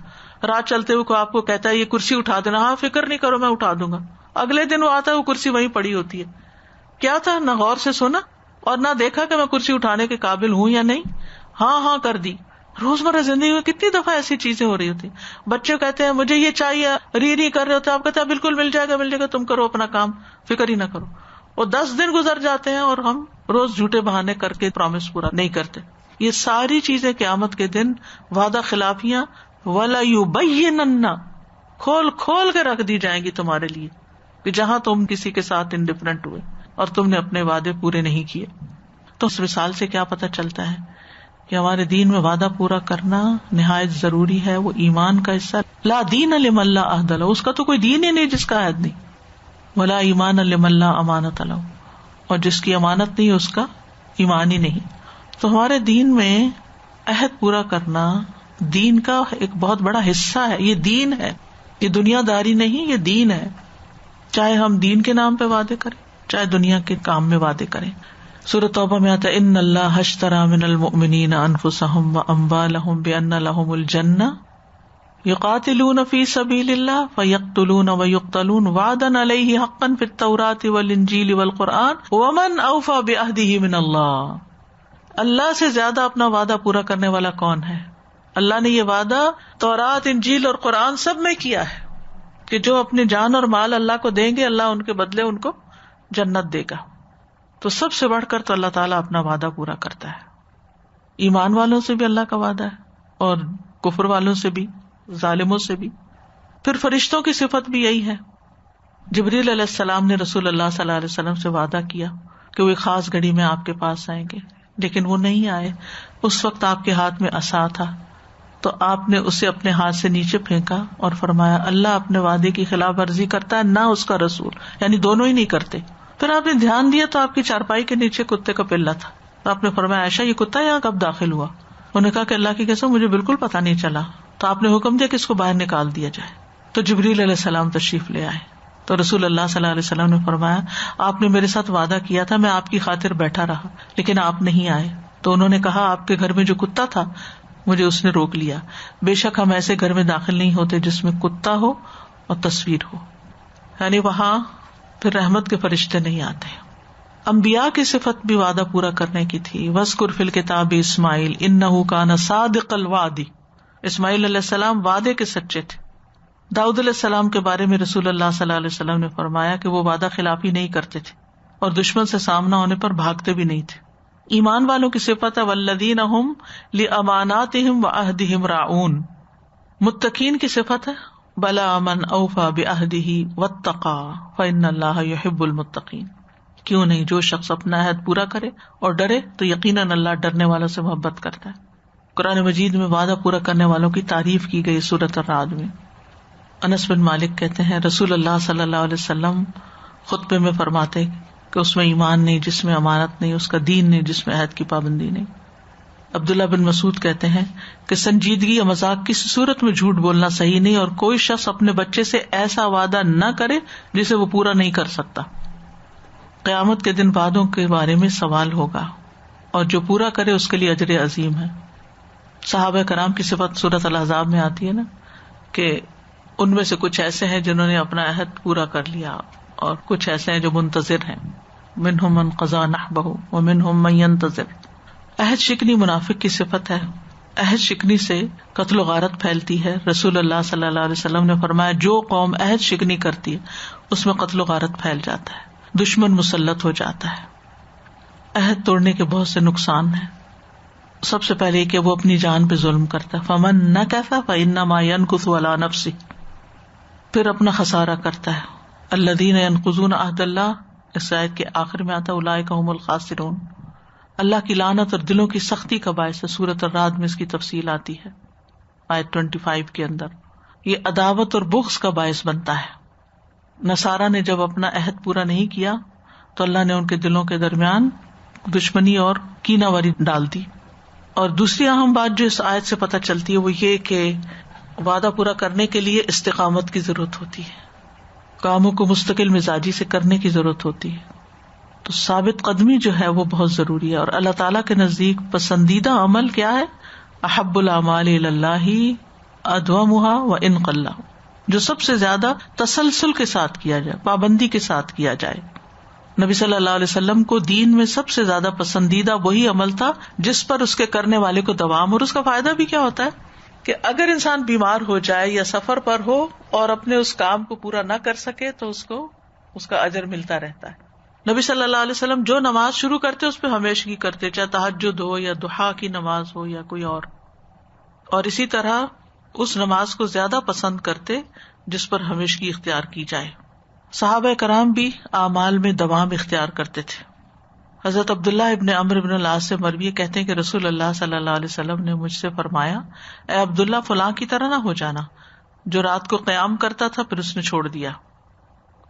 رات چلتے ہوئے کوئی آپ کو کہتا ہے یہ کرسی اٹھا دینا, ہاں فکر نہیں کرو میں اٹھا دوں گا. اگلے دن وہ آتا ہے وہ کرسی وہیں پڑی ہوتی ہے. کیا تھا, نہ غور سے سنا اور نہ دیکھا کہ میں کرسی اٹھانے کے قابل ہوں یا نہیں, ہاں کر دی. روزمرہ زندگی میں کتنی دفعہ ایسی چیزیں ہو رہی ہوتی. بچے کہتے ہیں مجھے یہ چاہیے, ری کر رہے ہوتے, آپ کہتے ہیں بالکل مل جائے گا, تم کرو اپنا کام, فکر ہی نہ کرو. اور 10 دن گزر جاتے ہیں اور ہم روز جھوٹے بہانے کر کے پرومس پورا نہیں کرتے. یہ ساری چیزیں قیامت کے دن وعدہ خلافیاں وَلَا يُبَيِّنَنَّ کھول کے رکھ دی جائیں گی تمہارے لیے, کہ جہاں تم کسی کے ساتھ انڈیفرنٹ ہوئے اور تم نے اپنے وعدے پورے نہیں کیے. تو اس مثال سے کیا پتہ چلتا ہے کہ ہمارے دین میں وعدہ پورا کرنا نہایت ضروری ہے. وہ ایمان کا حصہ. لا دین لمن لا عہد لہ, اس کا تو کوئی دین ہی نہیں جس کا عہد نہیں. ولا ایمان لمن لا امانت لہ, اور جس کی امانت نہیں اس کا ایمان ہی نہیں. تو ہمارے دین میں عہد پورا کرنا دین کا ایک بہت بڑا حصہ ہے. یہ دین ہے, یہ دنیا داری نہیں, یہ دین ہے. چاہے ہم دین کے نام پہ وعدے کریں, چاہے دنیا کے کام میں وعدے کریں. سورۃ توبہ میں آتا ہے ان اللہ اشتری من المؤمنین انفسهم واموالهم بان لهم الجنہ یقاتلون فی سبیل اللہ فیقتلون ویقتلون وعدا علیہ حقا فی التوراۃ والانجیل والقرآن ومن اوفی بعہدہ من اللہ. اللہ سے زیادہ اپنا وعدہ پورا کرنے والا کون ہے؟ اللہ نے یہ وعدہ تورات, انجیل اور قرآن سب میں کیا ہے کہ جو اپنی جان اور مال اللہ کو دیں گے اللہ ان کے بدلے ان کو جنت دے گا. تو سب سے بڑھ کر تو اللہ تعالیٰ اپنا وعدہ پورا کرتا ہے. ایمان والوں سے بھی اللہ کا وعدہ ہے اور کفر والوں سے بھی, ظالموں سے بھی. پھر فرشتوں کی صفت بھی یہی ہے. جبریل علیہ السلام نے رسول اللہ صلی اللہ علیہ وسلم سے وعدہ کیا کہ وہ ایک خاص گھڑی میں آپ کے پاس آئیں گے, لیکن وہ نہیں آئے. اس وقت آپ کے ہاتھ میں عصا تھا, تو آپ نے اسے اپنے ہاتھ سے نیچے پھینکا اور فرمایا اللہ اپنے وعدے کی خلاف ورزی کرتا ہے نہ اس کا رسول, یعنی دونوں ہی نہیں کرتے. پھر آپ نے دھیان دیا تو آپ کی چارپائی کے نیچے کتے کا پلہ تھا. تو آپ نے فرمایا عائشہ یہ کتا یہاں کب داخل ہوا؟ انہوں نے کہا کہ اللہ کی قسم مجھے بالکل پتا نہیں چلا. تو آپ نے حکم دیا کہ اس کو باہر نکال دیا جائے. تو جبریل علیہ السلام تشریف لے آئے. تو رسول اللہ صلی اللہ علیہ وسلم نے فرمایا آپ نے میرے ساتھ وعدہ کیا تھا, میں آپ کی خاطر بیٹھا رہا لیکن آپ نہیں آئے. تو انہوں نے کہا آپ کے گھر میں جو کتا تھا مجھے اس نے روک لیا. بے شک ہم ایسے گھر میں داخل نہیں ہوتے جس میں کتا ہو اور تصویر ہو. یعنی وہاں پھر رحمت کے فرشتے نہیں آتے. انبیاء کی صفت بھی وعدہ پورا کرنے کی تھی. وَاذْكُرْ فِي الْكِتَابِ اسماعیل إِنَّهُ كَانَ صَادِقَ الْوَعْدِ. اسماعیل علیہ السلام وعدے کے سچے تھے. داؤد علیہ السلام کے بارے میں رسول اللہ صلی اللہ علیہ وسلم نے فرمایا کہ وہ وعدہ خلافی نہیں کرتے تھے اور دشمن سے سامنا ہونے پر بھاگتے بھی نہیں تھے. ایمان والوں کی صفت ہے والذین هم لأماناتهم وعہدهم راعون. متقین کی صفت ہے بلا من اوفى بعہدہ واتقى فإن اللہ يحب المتقین. کیوں نہیں، جو شخص اپنا عہد پورا کرے اور ڈرے تو یقیناً اللہ ڈرنے والوں سے محبت کرتا ہے. قرآن مجید میں وعدہ پورا کرنے والوں کی تعریف کی گئی سورۃ الرعد میں. انس بن مالک کہتے ہیں رسول اللہ صلی اللہ علیہ وسلم خطبے میں فرماتے کہ اس میں ایمان نہیں جس میں امانت نہیں، اس کا دین نہیں جس میں عہد کی پابندی نہیں. عبداللہ بن مسعود کہتے ہیں کہ سنجیدگی یا مذاق کسی صورت میں جھوٹ بولنا صحیح نہیں، اور کوئی شخص اپنے بچے سے ایسا وعدہ نہ کرے جسے وہ پورا نہیں کر سکتا. قیامت کے دن وعدوں کے بارے میں سوال ہوگا اور جو پورا کرے اس کے لیے اجر عظیم ہے. صحابہ کرام کی صفت سورۃ الاحزاب میں آتی ہے نا کہ ان میں سے کچھ ایسے ہیں جنہوں نے اپنا عہد پورا کر لیا اور کچھ ایسے ہیں جو منتظر ہیں. منہم من قضا نحبہ ومنہم من ینتظر. عہد شکنی منافق کی صفت ہے. عہد شکنی سے قتل و غارت پھیلتی ہے. رسول اللہ صلی اللہ علیہ وسلم نے فرمایا جو قوم عہد شکنی کرتی ہے اس میں قتل و غارت پھیل جاتا ہے، دشمن مسلط ہو جاتا ہے. عہد توڑنے کے بہت سے نقصان ہیں. سب سے پہلے کہ وہ اپنی جان پہ ظلم کرتا ہے. فمن نکث فانما ينکث علی نفسہ. پھر اپنا خسارہ کرتا ہے. الذین ینقضون عہد اللہ، اس آیت کے آخر میں آتا اولئک هم الخاسرون. اللہ کی لعنت اور دلوں کی سختی کا باعث ہے. سورۃ الرعد میں اس کی تفصیل آتی ہے آیت 25 کے اندر. یہ عداوت اور بغض کا باعث بنتا ہے. نصارہ نے جب اپنا عہد پورا نہیں کیا تو اللہ نے ان کے دلوں کے درمیان دشمنی اور کینہ واری ڈال دی. اور دوسری اہم بات جو اس آیت سے پتہ چلتی ہے وہ یہ کہ وعدہ پورا کرنے کے لیے استقامت کی ضرورت ہوتی ہے. کاموں کو مستقل مزاجی سے کرنے کی ضرورت ہوتی ہے. تو ثابت قدمی جو ہے وہ بہت ضروری ہے. اور اللہ تعالیٰ کے نزدیک پسندیدہ عمل کیا ہے؟ احب الاعمال الی اللہ ادومها وان قل. جو سب سے زیادہ تسلسل کے ساتھ کیا جائے، پابندی کے ساتھ کیا جائے. نبی صلی اللہ علیہ وسلم کو دین میں سب سے زیادہ پسندیدہ وہی عمل تھا جس پر اس کے کرنے والے کو دوام. اور اس کا فائدہ بھی کیا ہوتا ہے کہ اگر انسان بیمار ہو جائے یا سفر پر ہو اور اپنے اس کام کو پورا نہ کر سکے تو اس کو اس کا اجر ملتا رہتا ہے. نبی صلی اللہ علیہ وسلم جو نماز شروع کرتے اس پہ ہمیشگی کرتے، چاہے تہجد ہو یا ضحیٰ کی نماز ہو یا کوئی اور اسی طرح اس نماز کو زیادہ پسند کرتے جس پر ہمیشگی اختیار کی جائے. صحابہ کرام بھی اعمال میں دوام اختیار کرتے تھے. حضرت عبداللہ ابن عمرو بن العاص سے مروی کہتے ہیں کہ رسول اللہ صلی اللہ علیہ وسلم نے مجھ سے فرمایا اے عبداللہ فلاں کی طرح نہ ہو جانا جو رات کو قیام کرتا تھا پھر اس نے چھوڑ دیا.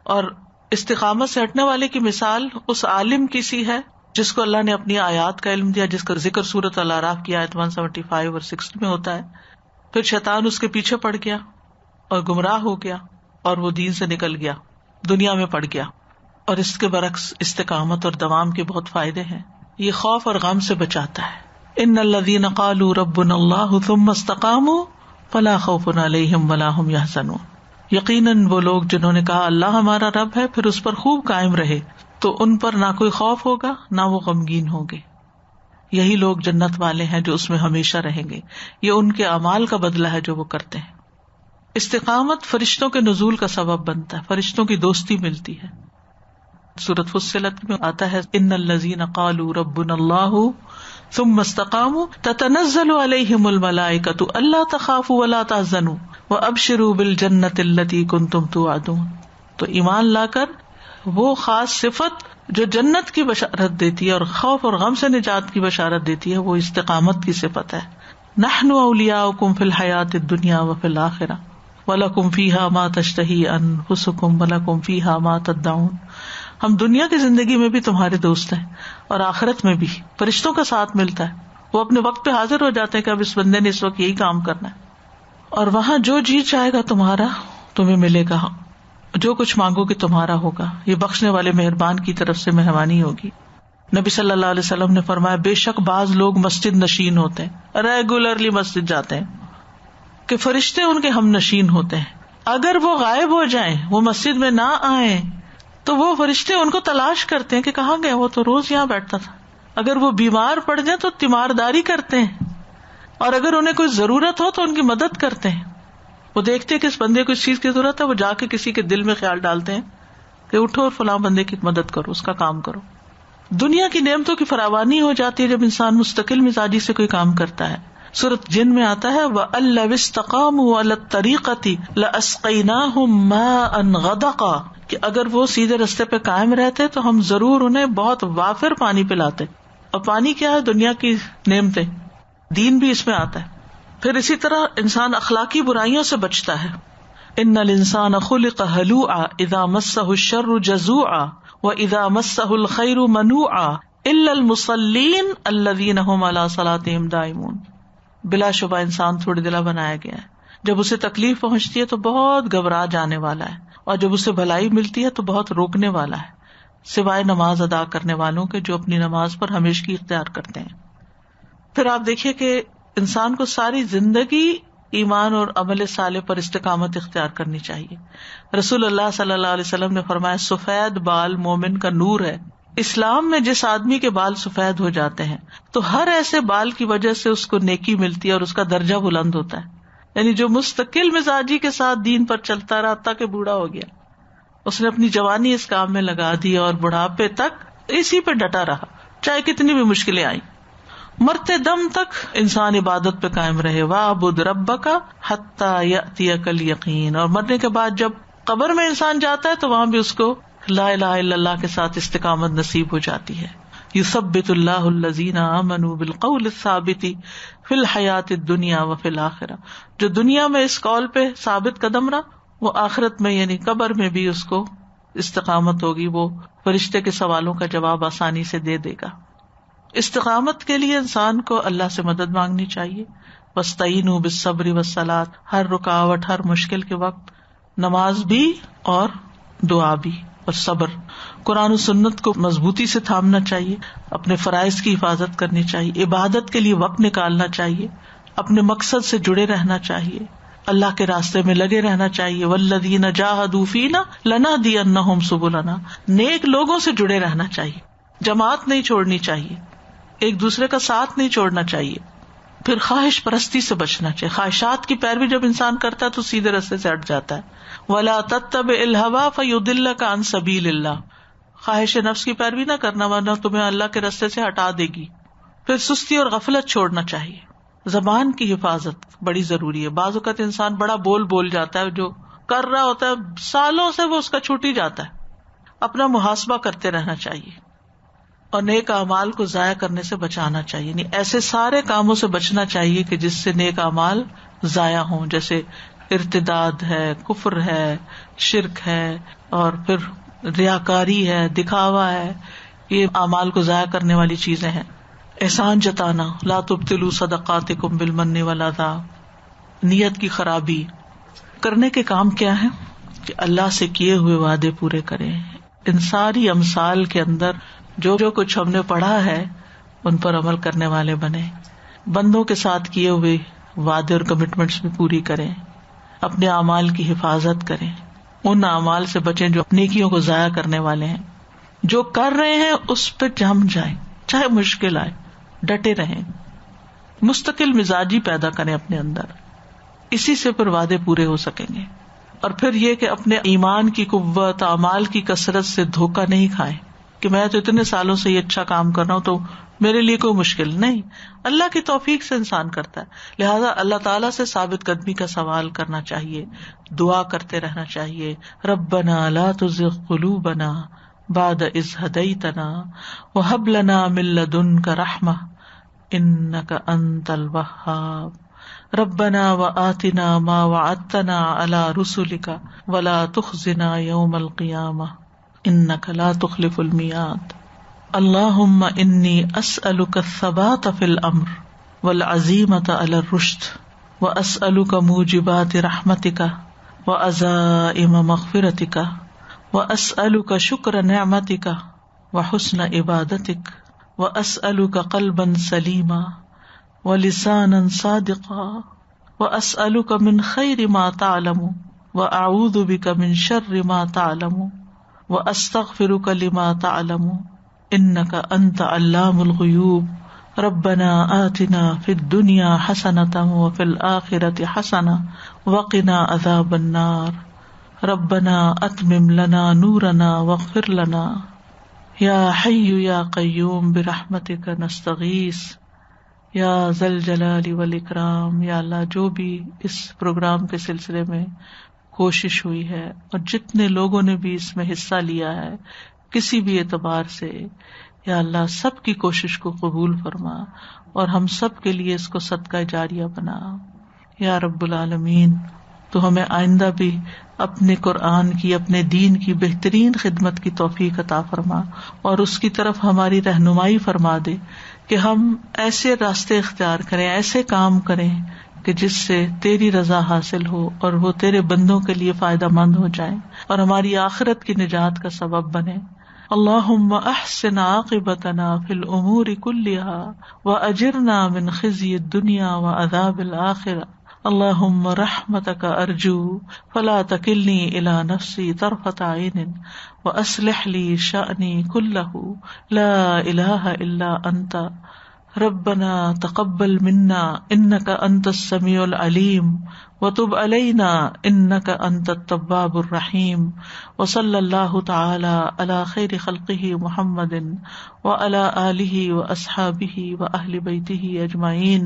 اور استقامت سے ہٹنے والے کی مثال اس عالم کی سی ہے جس کو اللہ نے اپنی آیات کا علم دیا، جس کا ذکر سورۃ الاعراف کی آیت 175 اور 60 میں ہوتا ہے. پھر شیطان اس کے پیچھے پڑ گیا اور گمراہ ہو گیا اور وہ دین سے نکل گیا، دنیا میں پڑ گیا. اور اس کے برعکس استقامت اور دوام کے بہت فائدے ہیں. یہ خوف اور غم سے بچاتا ہے. ان الذین قالوا ربنا اللہ ثم استقاموا فلا خوف علیہم ولا هم يحزنون. یقیناً وہ لوگ جنہوں نے کہا اللہ ہمارا رب ہے پھر اس پر خوب قائم رہے تو ان پر نہ کوئی خوف ہوگا نہ وہ غمگین ہوں گے. یہی لوگ جنت والے ہیں جو اس میں ہمیشہ رہیں گے. یہ ان کے اعمال کا بدلہ ہے جو وہ کرتے ہیں. استقامت فرشتوں کے نزول کا سبب بنتا ہے، فرشتوں کی دوستی ملتی ہے. سورۃ فصلت میں آتا ہے ان الذین قالوا ربنا اللہ ثم استقاموا تتنزل علیہم الملائکۃ الا تخافوا ولا تحزنوا وابشروا بالجنۃ التی کنتم توعدون. تو ایمان لا کر وہ خاص صفت جو جنت کی بشارت دیتی ہے اور خوف اور غم سے نجات کی بشارت دیتی ہے وہ استقامت کی صفت ہے. نحن اولیاؤکم فی الحیاۃ الدنیا وفی الآخرہ وَلَكُمْ فِيهَا مَا تَشْتَهِي أَنفُسُكُمْ وَلَكُمْ فِيهَا مَا تَدَّعُونَ. ہم دنیا کی زندگی میں بھی تمہارے دوست ہیں اور آخرت میں بھی. فرشتوں کا ساتھ ملتا ہے، وہ اپنے وقت پہ حاضر ہو جاتے ہیں کہ اب اس بندے نے اس وقت یہی کام کرنا ہے. اور وہاں جو جی چاہے گا تمہارا تمہیں ملے گا، جو کچھ مانگو گے تمہارا ہوگا. یہ بخشنے والے مہربان کی طرف سے مہربانی ہوگی. نبی صلی اللہ علیہ وسلم نے فرمایا بے شک بعض لوگ مسجد نشین ہوتے ہیں، ریگولرلی مسجد جاتے ہیں کہ فرشتے ان کے ہم نشین ہوتے ہیں، اگر وہ غائب ہو جائیں، وہ مسجد میں نہ آئیں تو وہ فرشتے ان کو تلاش کرتے ہیں کہ کہاں گئے، وہ تو روز یہاں بیٹھتا تھا. اگر وہ بیمار پڑ جائیں تو تیمارداری کرتے ہیں، اور اگر انہیں کوئی ضرورت ہو تو ان کی مدد کرتے ہیں. وہ دیکھتے ہیں کہ اس بندے کو اس چیز کی ضرورت ہے، وہ جا کے کسی کے دل میں خیال ڈالتے ہیں کہ اٹھو اور فلاں بندے کی مدد کرو، اس کا کام کرو. دنیا کی نعمتوں کی فراوانی ہو جاتی ہے جب انسان مستقل مزاجی سے کوئی کام کرتا ہے. سورۃ جن میں آتا ہے وَأَن لَوِ اسْتَقَامُوا عَلَى الطَّرِيقَةِ لَأَسْقَيْنَاهُمْ مَاءً غَدَقًا، کہ اگر وہ سیدھے رستے پہ قائم رہتے تو ہم ضرور انہیں بہت وافر پانی پلاتے. اور پانی کیا ہے؟ دنیا کی نعمتیں، دین بھی اس میں آتا ہے. پھر اسی طرح انسان اخلاقی برائیوں سے بچتا ہے. ان الانسان خلق ہلوعا اذا مسہ الشر جزوعا واذا مسہ الخیر منوعا الا المصلین الذین هم علی صلاتهم دائمون. بلا شبہ انسان تھوڑی دلا بنایا گیا ہے، جب اسے تکلیف پہنچتی ہے تو بہت گھبرا جانے والا ہے، اور جب اسے بھلائی ملتی ہے تو بہت روکنے والا ہے، سوائے نماز ادا کرنے والوں کے جو اپنی نماز پر ہمیشگی اختیار کرتے ہیں. پھر آپ دیکھیے کہ انسان کو ساری زندگی ایمان اور عمل صالح پر استقامت اختیار کرنی چاہیے. رسول اللہ صلی اللہ علیہ وسلم نے فرمایا سفید بال مومن کا نور ہے. اسلام میں جس آدمی کے بال سفید ہو جاتے ہیں تو ہر ایسے بال کی وجہ سے اس کو نیکی ملتی ہے اور اس کا درجہ بلند ہوتا ہے. یعنی جو مستقل مزاجی کے ساتھ دین پر چلتا رہا تاکہ بوڑھا ہو گیا، اس نے اپنی جوانی اس کام میں لگا دی اور بڑھاپے تک اسی پہ ڈٹا رہا، چاہے کتنی بھی مشکلیں آئیں. مرتے دم تک انسان عبادت پہ قائم رہے. وَاعْبُدْ رَبَّكَ حَتَّى يَأْتِيَكَ الْيَقِينُ. اور مرنے کے بعد جب قبر میں انسان جاتا ہے تو وہاں بھی اس کو لا الہ الا اللہ کے ساتھ استقامت نصیب ہو جاتی ہے. یثبت اللہ الذین آمنوا بالقول الثابت فی الحیاۃ الدنیا وفی الآخرہ. جو دنیا میں اس قول پہ ثابت قدم رہا وہ آخرت میں یعنی قبر میں بھی اس کو استقامت ہوگی، وہ فرشتے کے سوالوں کا جواب آسانی سے دے دے گا. استقامت کے لیے انسان کو اللہ سے مدد مانگنی چاہیے. وَاسْتَعِینُوا بِالصَّبْرِ وَالصَّلَاةِ. ہر رکاوٹ، ہر مشکل کے وقت نماز بھی اور دعا بھی اور صبر. قرآن و سنت کو مضبوطی سے تھامنا چاہیے، اپنے فرائض کی حفاظت کرنی چاہیے، عبادت کے لیے وقت نکالنا چاہیے، اپنے مقصد سے جڑے رہنا چاہیے، اللہ کے راستے میں لگے رہنا چاہیے. وَالَّذِينَ جَاهَدُوا فِينَا لَنَهْدِيَنَّهُمْ سُبُلَنَا. نیک لوگوں سے جڑے رہنا چاہیے، جماعت نہیں چھوڑنی چاہیے، ایک دوسرے کا ساتھ نہیں چھوڑنا چاہیے. پھر خواہش پرستی سے بچنا چاہیے. خواہشات کی پیروی جب انسان کرتا ہے تو سیدھے راستے سے ہٹ جاتا ہے. وَلَا تَتَّبِعِ الْهَوَىٰ فَيُضِلَّكَ عَن سَبِيلِ اللَّهِ. خواہش نفس کی پیروی نہ کرنا ورنہ تمہیں اللہ کے راستے سے ہٹا دے گی. پھر سستی اور غفلت چھوڑنا چاہیے. زبان کی حفاظت بڑی ضروری ہے. بعض اوقات انسان بڑا بول جاتا ہے، جو کر رہا ہوتا ہے سالوں سے وہ اس کا چھوٹ ہی جاتا ہے. اپنا محاسبہ کرتے رہنا چاہیے اور نیک اعمال کو ضائع کرنے سے بچانا چاہیے. یعنی ایسے سارے کاموں سے بچنا چاہیے کہ جس سے نیک اعمال ضائع ہوں، جیسے ارتداد ہے، کفر ہے، شرک ہے، اور پھر ریاکاری ہے، دکھاوا ہے. یہ اعمال کو ضائع کرنے والی چیزیں ہیں. احسان جتانا، لا تبطلوا صدقاتکم بالمن والاذی. نیت کی خرابی. کرنے کے کام کیا ہے کہ اللہ سے کیے ہوئے وعدے پورے کریں. ان ساری امثال کے اندر جو کچھ ہم نے پڑھا ہے ان پر عمل کرنے والے بنے. بندوں کے ساتھ کیے ہوئے وعدے اور کمٹمنٹس بھی پوری کریں. اپنے اعمال کی حفاظت کریں. ان اعمال سے بچیں جو نیکیوں کو ضائع کرنے والے ہیں. جو کر رہے ہیں اس پہ جم جائیں، چاہے مشکل آئے، ڈٹے رہیں. مستقل مزاجی پیدا کریں اپنے اندر، اسی سے پھر وعدے پورے ہو سکیں گے. اور پھر یہ کہ اپنے ایمان کی قوت، اعمال کی کثرت سے دھوکہ نہیں کھائیں کہ میں تو اتنے سالوں سے یہ اچھا کام کر رہا ہوں تو میرے لیے کوئی مشکل نہیں. اللہ کی توفیق سے انسان کرتا ہے. لہذا اللہ تعالیٰ سے ثابت قدمی کا سوال کرنا چاہیے، دعا کرتے رہنا چاہیے. ربنا لا تزغ قلوبنا بعد اذ ہدیتنا وہب لنا من لدنک رحمہ انک انت الوہاب. ربنا وآتنا ما وعدتنا علی رسلک ولا تخزنا یوم القیامہ انک لا تخلف المیعاد. اللہم انی اسألک الثبات فی الامر والعزیمۃ علی الرشد واسألک موجبات رحمتک وعزائم مغفرتک واسألک شکر نعمتک وحسن عبادتک واسألک قلبا سلیما ولسانا صادقا واسألک من خیر ما تعلم واعوذ بک من شر ما تعلم واستغفرک لما تعلم انک انت علام الغیوب ربنا آتنا فی الدنیا حسنۃ وفی الآخرۃ حسنۃ وقنا عذاب النار ربنا اتمم لنا نورنا واغفر لنا یا حی یا قیوم برحمتک نستغیث یا ذا الجلال والاکرام. یا اللہ جو بھی اس پروگرام کے سلسلے میں کوشش ہوئی ہے اور جتنے لوگوں نے بھی اس میں حصہ لیا ہے کسی بھی اعتبار سے، یا اللہ سب کی کوشش کو قبول فرما اور ہم سب کے لیے اس کو صدقہ جاریہ بنا یا رب العالمین. تو ہمیں آئندہ بھی اپنے قرآن کی، اپنے دین کی بہترین خدمت کی توفیق عطا فرما اور اس کی طرف ہماری رہنمائی فرما دے کہ ہم ایسے راستے اختیار کریں، ایسے کام کریں کہ جس سے تیری رضا حاصل ہو اور وہ تیرے بندوں کے لیے فائدہ مند ہو جائیں اور ہماری آخرت کی نجات کا سبب بنے. اللہم احسن عاقبتنا فی الامور کلہا واجرنا من خزی الدنیا وعذاب الآخرہ. اللہم رحمتک ارجو فلا تکلنی الی نفسی طرفۃ عین واصلح لی شأنی کلہ لا الہ الا انت. ربنا تقبل منا انک انت السمیع العلیم وتب علینا انک انت التواب الرحیم. وصلی اللہ تعالی علی خیر خلقہ محمد وعلی آلہ واصحابہ واہل بیتہ اجمعین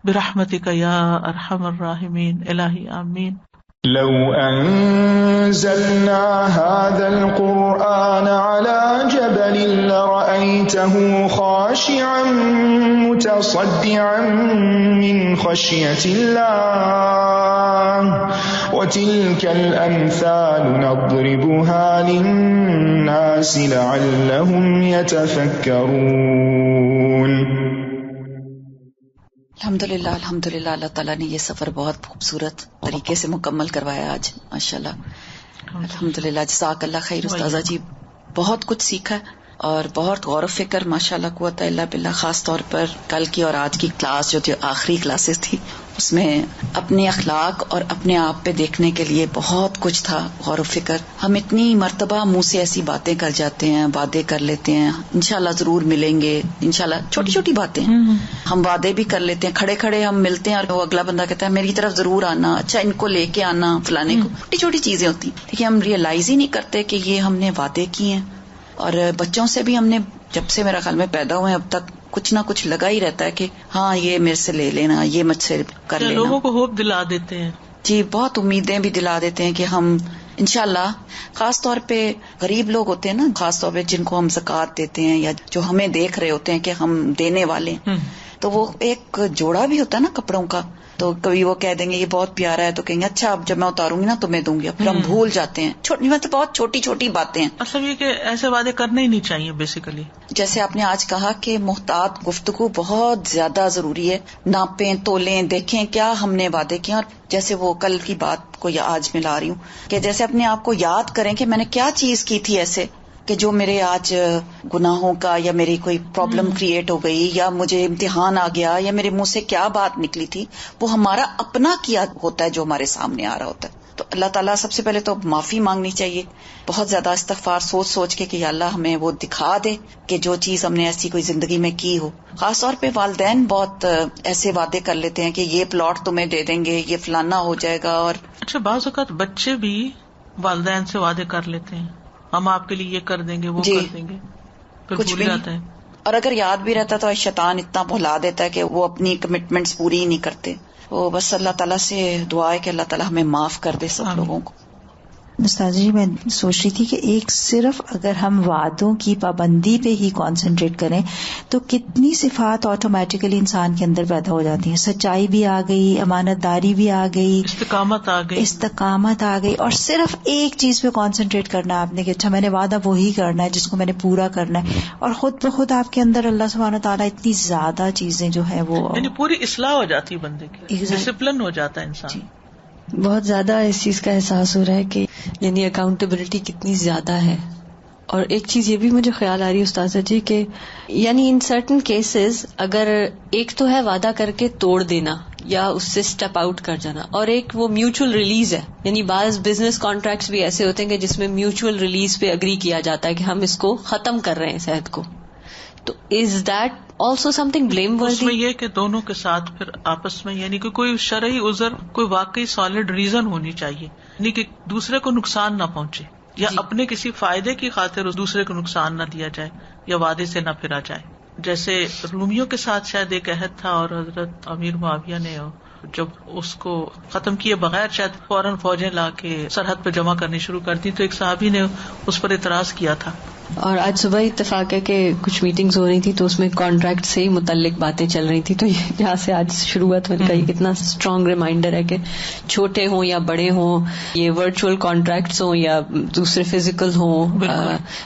برحمتک یا ارحم الراحمین. الہی آمین. لو انزلنا هذا القرآن على جبل لرأيته خاشعا متصدعا من خشية الله وتلك الأمثال نضربها للناس لعلهم يتفكرون. الحمدللہ الحمدللہ اللہ تعالیٰ نے یہ سفر بہت خوبصورت طریقے سے مکمل کروایا آج ماشاءاللہ. الحمدللہ جزاک اللہ خیر استاذہ جی. بہت کچھ سیکھا اور بہت غور و فکر ماشاءاللہ قوت الا باللہ. خاص طور پر کل کی اور آج کی کلاس جو تھی آخری کلاسز تھی اس میں اپنے اخلاق اور اپنے آپ پہ دیکھنے کے لیے بہت کچھ تھا غور و فکر. ہم اتنی مرتبہ منہ سے ایسی باتیں کر جاتے ہیں، وعدے کر لیتے ہیں انشاءاللہ ضرور ملیں گے انشاءاللہ، چھوٹی چھوٹی باتیں ہم وعدے بھی کر لیتے ہیں. کھڑے کھڑے ہم ملتے ہیں اور وہ اگلا بندہ کہتا ہے میری طرف ضرور آنا، اچھا ان کو لے کے آنا فلانے کو. چھوٹی چھوٹی چیزیں ہوتی ہیں لیکن ہم ریئلائز ہی نہیں کرتے کہ یہ ہم نے وعدے کیے ہیں. اور بچوں سے بھی ہم نے جب سے میرا خیال میں پیدا ہوئے اب تک کچھ نہ کچھ لگا ہی رہتا ہے کہ ہاں یہ میرے سے لے لینا، یہ مجھ سے کر لینا. لوگوں کو ہوپ دلا دیتے ہیں جی، بہت امیدیں بھی دلا دیتے ہیں کہ ہم انشاءاللہ. خاص طور پہ غریب لوگ ہوتے ہیں نا، خاص طور پہ جن کو ہم زکوٰۃ دیتے ہیں یا جو ہمیں دیکھ رہے ہوتے ہیں کہ ہم دینے والے ہیں، تو وہ ایک جوڑا بھی ہوتا ہے نا کپڑوں کا. تو کبھی وہ کہہ دیں گے یہ بہت پیارا ہے تو کہیں گے اچھا اب جب میں اتاروں گی نا تمہیں دوں گی. پھر ہم بھول جاتے ہیں. مطلب بہت چھوٹی چھوٹی باتیں ہیں. اصل یہ کہ ایسے وعدے کرنے ہی نہیں چاہیے بیسیکلی. جیسے آپ نے آج کہا کہ محتاط گفتگو بہت زیادہ ضروری ہے. ناپیں تولیں دیکھیں کیا ہم نے وعدے کیے. اور جیسے وہ کل کی بات کو آج میں لا رہی ہوں کہ جیسے اپنے آپ کو یاد کریں کہ میں نے کیا چیز کی تھی ایسے کہ جو میرے آج گناہوں کا یا میری کوئی پرابلم کریٹ ہو گئی یا مجھے امتحان آ گیا یا میرے منہ سے کیا بات نکلی تھی، وہ ہمارا اپنا کیا ہوتا ہے جو ہمارے سامنے آ رہا ہوتا ہے. تو اللہ تعالیٰ سب سے پہلے تو معافی مانگنی چاہیے، بہت زیادہ استغفار سوچ سوچ کے کہ یا اللہ ہمیں وہ دکھا دے کہ جو چیز ہم نے ایسی کوئی زندگی میں کی ہو. خاص طور پہ والدین بہت ایسے وعدے کر لیتے ہیں کہ یہ پلاٹ تمہیں دے دیں گے، یہ فلانا ہو جائے گا. اور اچھا بعض اوقات بچے بھی والدین سے وعدے کر لیتے ہیں ہم آپ کے لیے یہ کر دیں گے وہ کر دیں گے، پھر کچھ بھول جاتے ہیں. اور اگر یاد بھی رہتا تو شیطان اتنا بھلا دیتا ہے کہ وہ اپنی کمٹمنٹس پوری ہی نہیں کرتے. وہ بس اللہ تعالیٰ سے دعا ہے کہ اللہ تعالیٰ ہمیں معاف کر دے سب لوگوں کو. استاد جی میں سوچ رہی تھی کہ ایک صرف اگر ہم وعدوں کی پابندی پہ ہی کانسنٹریٹ کریں تو کتنی صفات آٹومیٹیکلی انسان کے اندر پیدا ہو جاتی ہیں. سچائی بھی آ گئی، امانت داری بھی آ گئی، استقامت آ گئی. اور صرف ایک چیز پہ کانسنٹریٹ کرنا آپ نے کہ اچھا میں نے وعدہ وہی کرنا ہے جس کو میں نے پورا کرنا ہے، اور خود بخود آپ کے اندر اللہ سبحانہ تعالیٰ اتنی زیادہ چیزیں جو ہے وہ یعنی پوری اصلاح ہو جاتی ہے، بندے کی ڈسپلن ہو جاتا ہے انسان. جی. بہت زیادہ اس چیز کا احساس ہو رہا ہے کہ یعنی اکاؤنٹیبلٹی کتنی زیادہ ہے اور ایک چیز یہ بھی مجھے خیال آ رہی ہے استاذہ جی کہ یعنی ان سرٹن کیسز اگر ایک تو ہے وعدہ کر کے توڑ دینا یا اس سے اسٹیپ آؤٹ کر جانا، اور ایک وہ میوچل ریلیز ہے، یعنی بعض بزنس کانٹریکٹس بھی ایسے ہوتے ہیں کہ جس میں میوچل ریلیز پہ اگری کیا جاتا ہے کہ ہم اس کو ختم کر رہے ہیں اس عہد کو. تو is that also something blameworthy? اس میں یہ کہ دونوں کے ساتھ پھر آپس میں یعنی کہ کوئی شرعی عذر، کوئی واقعی سالڈ ریزن ہونی چاہیے، یعنی کہ دوسرے کو نقصان نہ پہنچے یا اپنے کسی فائدے کی خاطر دوسرے کو نقصان نہ دیا جائے یا وعدے سے نہ پھرا جائے. جیسے رومیوں کے ساتھ شاید ایک عہد تھا اور حضرت امیر معاویہ نے جب اس کو ختم کیے بغیر شاید فوراً فوجیں لا کے سرحد پہ جمع کرنی شروع کر دی، تو ایک صحابی نے اس پر اعتراض کیا تھا. اور آج صبح اتفاق ہے کہ کچھ میٹنگز ہو رہی تھی تو اس میں کانٹریکٹ سے ہی متعلق باتیں چل رہی تھی، تو یہاں سے آج شروعات ہونے کا یہ کتنا اسٹرانگ ریمائنڈر ہے کہ چھوٹے ہوں یا بڑے ہوں، یہ ورچوئل کانٹریکٹس ہوں یا دوسرے فزیکل ہوں،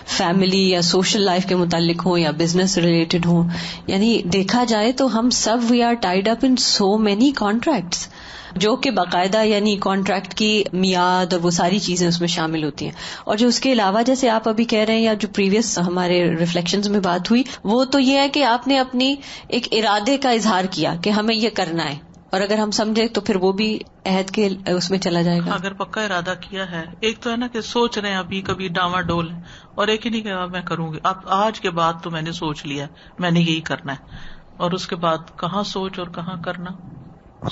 فیملی یا سوشل لائف کے متعلق ہوں یا بزنس ریلیٹڈ ہوں، یعنی دیکھا جائے تو ہم سب we are tied up in so many contracts جو کہ باقاعدہ یعنی کانٹریکٹ کی میعاد اور وہ ساری چیزیں اس میں شامل ہوتی ہیں. اور جو اس کے علاوہ جیسے آپ ابھی کہہ رہے ہیں یا جو پریویس ہمارے ریفلیکشنز میں بات ہوئی، وہ تو یہ ہے کہ آپ نے اپنی ایک ارادے کا اظہار کیا کہ ہمیں یہ کرنا ہے، اور اگر ہم سمجھے تو پھر وہ بھی عہد کے اس میں چلا جائے گا. اگر پکا ارادہ کیا ہے، ایک تو ہے نا کہ سوچ رہے ہیں ابھی کبھی ڈاواں ڈول ہے، اور ایک ہی نہیں کہ میں کروں گی، اب آج کے بعد تو میں نے سوچ لیا میں نے یہی کرنا ہے، اور اس کے بعد کہاں سوچ اور کہاں کرنا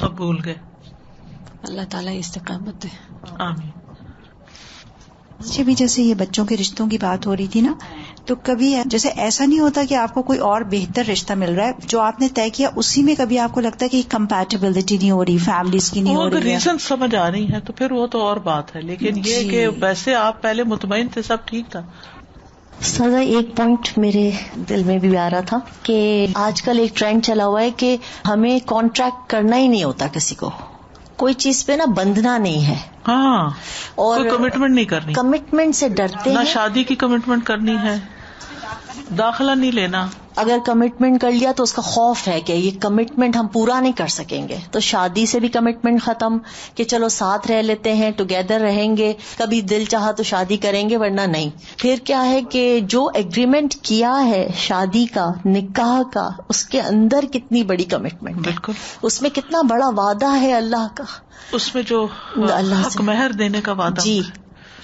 سب بھول گئے. اللہ تعالیٰ استقامت دے. آمین. جی بھی جیسے یہ بچوں کے رشتوں کی بات ہو رہی تھی نا، تو کبھی جیسے ایسا نہیں ہوتا کہ آپ کو کوئی اور بہتر رشتہ مل رہا ہے، جو آپ نے طے کیا اسی میں کبھی آپ کو لگتا ہے کہ کمپیٹیبلٹی نہیں ہو رہی، فیملیز کی نہیں ہو رہی ہے، ریزن سمجھ آ رہی ہے تو پھر وہ تو اور بات ہے، لیکن یہ کہ ویسے آپ پہلے مطمئن تھے سب ٹھیک تھا. سزا ایک پوائنٹ میرے دل میں بھی آ رہا تھا کہ آج کل ایک ٹرینڈ چلا ہوا ہے کہ ہمیں کانٹریکٹ کرنا ہی نہیں ہوتا، کسی کو کوئی چیز پہ نا بندھنا نہیں ہے، ہاں، اور کوئی کمٹمنٹ نہیں کرنی، کمٹمنٹ سے ڈرتے نہ ہیں. شادی کی کمٹمنٹ کرنی ہے، داخلہ نہیں لینا. اگر کمٹمنٹ کر لیا تو اس کا خوف ہے کہ یہ کمٹمنٹ ہم پورا نہیں کر سکیں گے، تو شادی سے بھی کمٹمنٹ ختم کہ چلو ساتھ رہ لیتے ہیں، ٹوگیدر رہیں گے، کبھی دل چاہا تو شادی کریں گے ورنہ نہیں. پھر کیا ہے کہ جو ایگریمنٹ کیا ہے شادی کا، نکاح کا، اس کے اندر کتنی بڑی کمٹمنٹ ہے، بالکل اس میں کتنا بڑا وعدہ ہے اللہ کا، اس میں جو اللہ حق مہر دینے کا وعدہ جی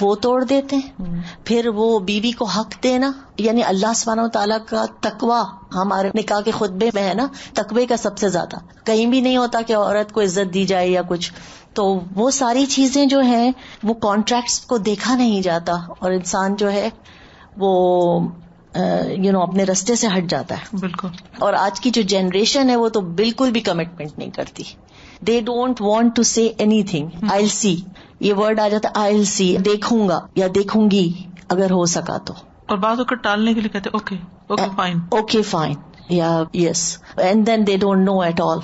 وہ توڑ دیتے ہیں. پھر وہ بیوی کو حق دینا، یعنی اللہ سبحانہ و تعالیٰ کا تقویٰ ہمارے نکاح کے خطبے میں ہے نا، تقوی کا سب سے زیادہ کہیں بھی نہیں ہوتا کہ عورت کو عزت دی جائے یا کچھ. تو وہ ساری چیزیں جو ہیں وہ کانٹریکٹس کو دیکھا نہیں جاتا، اور انسان جو ہے وہ اپنے رستے سے ہٹ جاتا ہے. بالکل. اور آج کی جو جنریشن ہے وہ تو بالکل بھی کمٹمنٹ نہیں کرتی. دے ڈونٹ وانٹ ٹو سے اینی تھنگ. آئل سی، یہ ورڈ آ جاتا ہے، آئل سی، دیکھوں گا یا دیکھوں گی اگر ہو سکا تو. اور بعض اوقات ٹالنے کے لیے کہتے اوکے فائن، اوکے فائن یا yes, and then they don't know at all.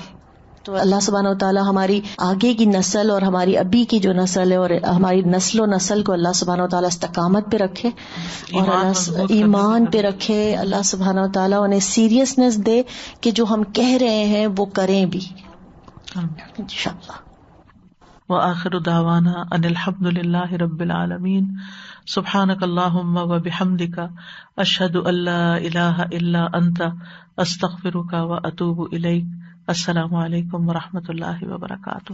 تو اللہ سبحانہ و تعالیٰ ہماری آگے کی نسل اور ہماری ابھی کی جو نسل ہے اور ہماری نسل و نسل کو اللہ سبحانہ و تعالیٰ استقامت پہ رکھے اور اللہ ایمان پہ رکھے. اللہ سبحانہ و تعالیٰ انہیں سیریسنس دے کہ جو ہم کہہ رہے ہیں وہ کریں بھی انشاءاللہ. وآخر دعوانا ان الحمد للہ رب العالمین. سبحانک اللہم وبحمدک، اشہد ان لا الہ الا انت، استغفرک واتوب الیک. السلام علیکم ورحمۃ اللہ وبرکاتہ.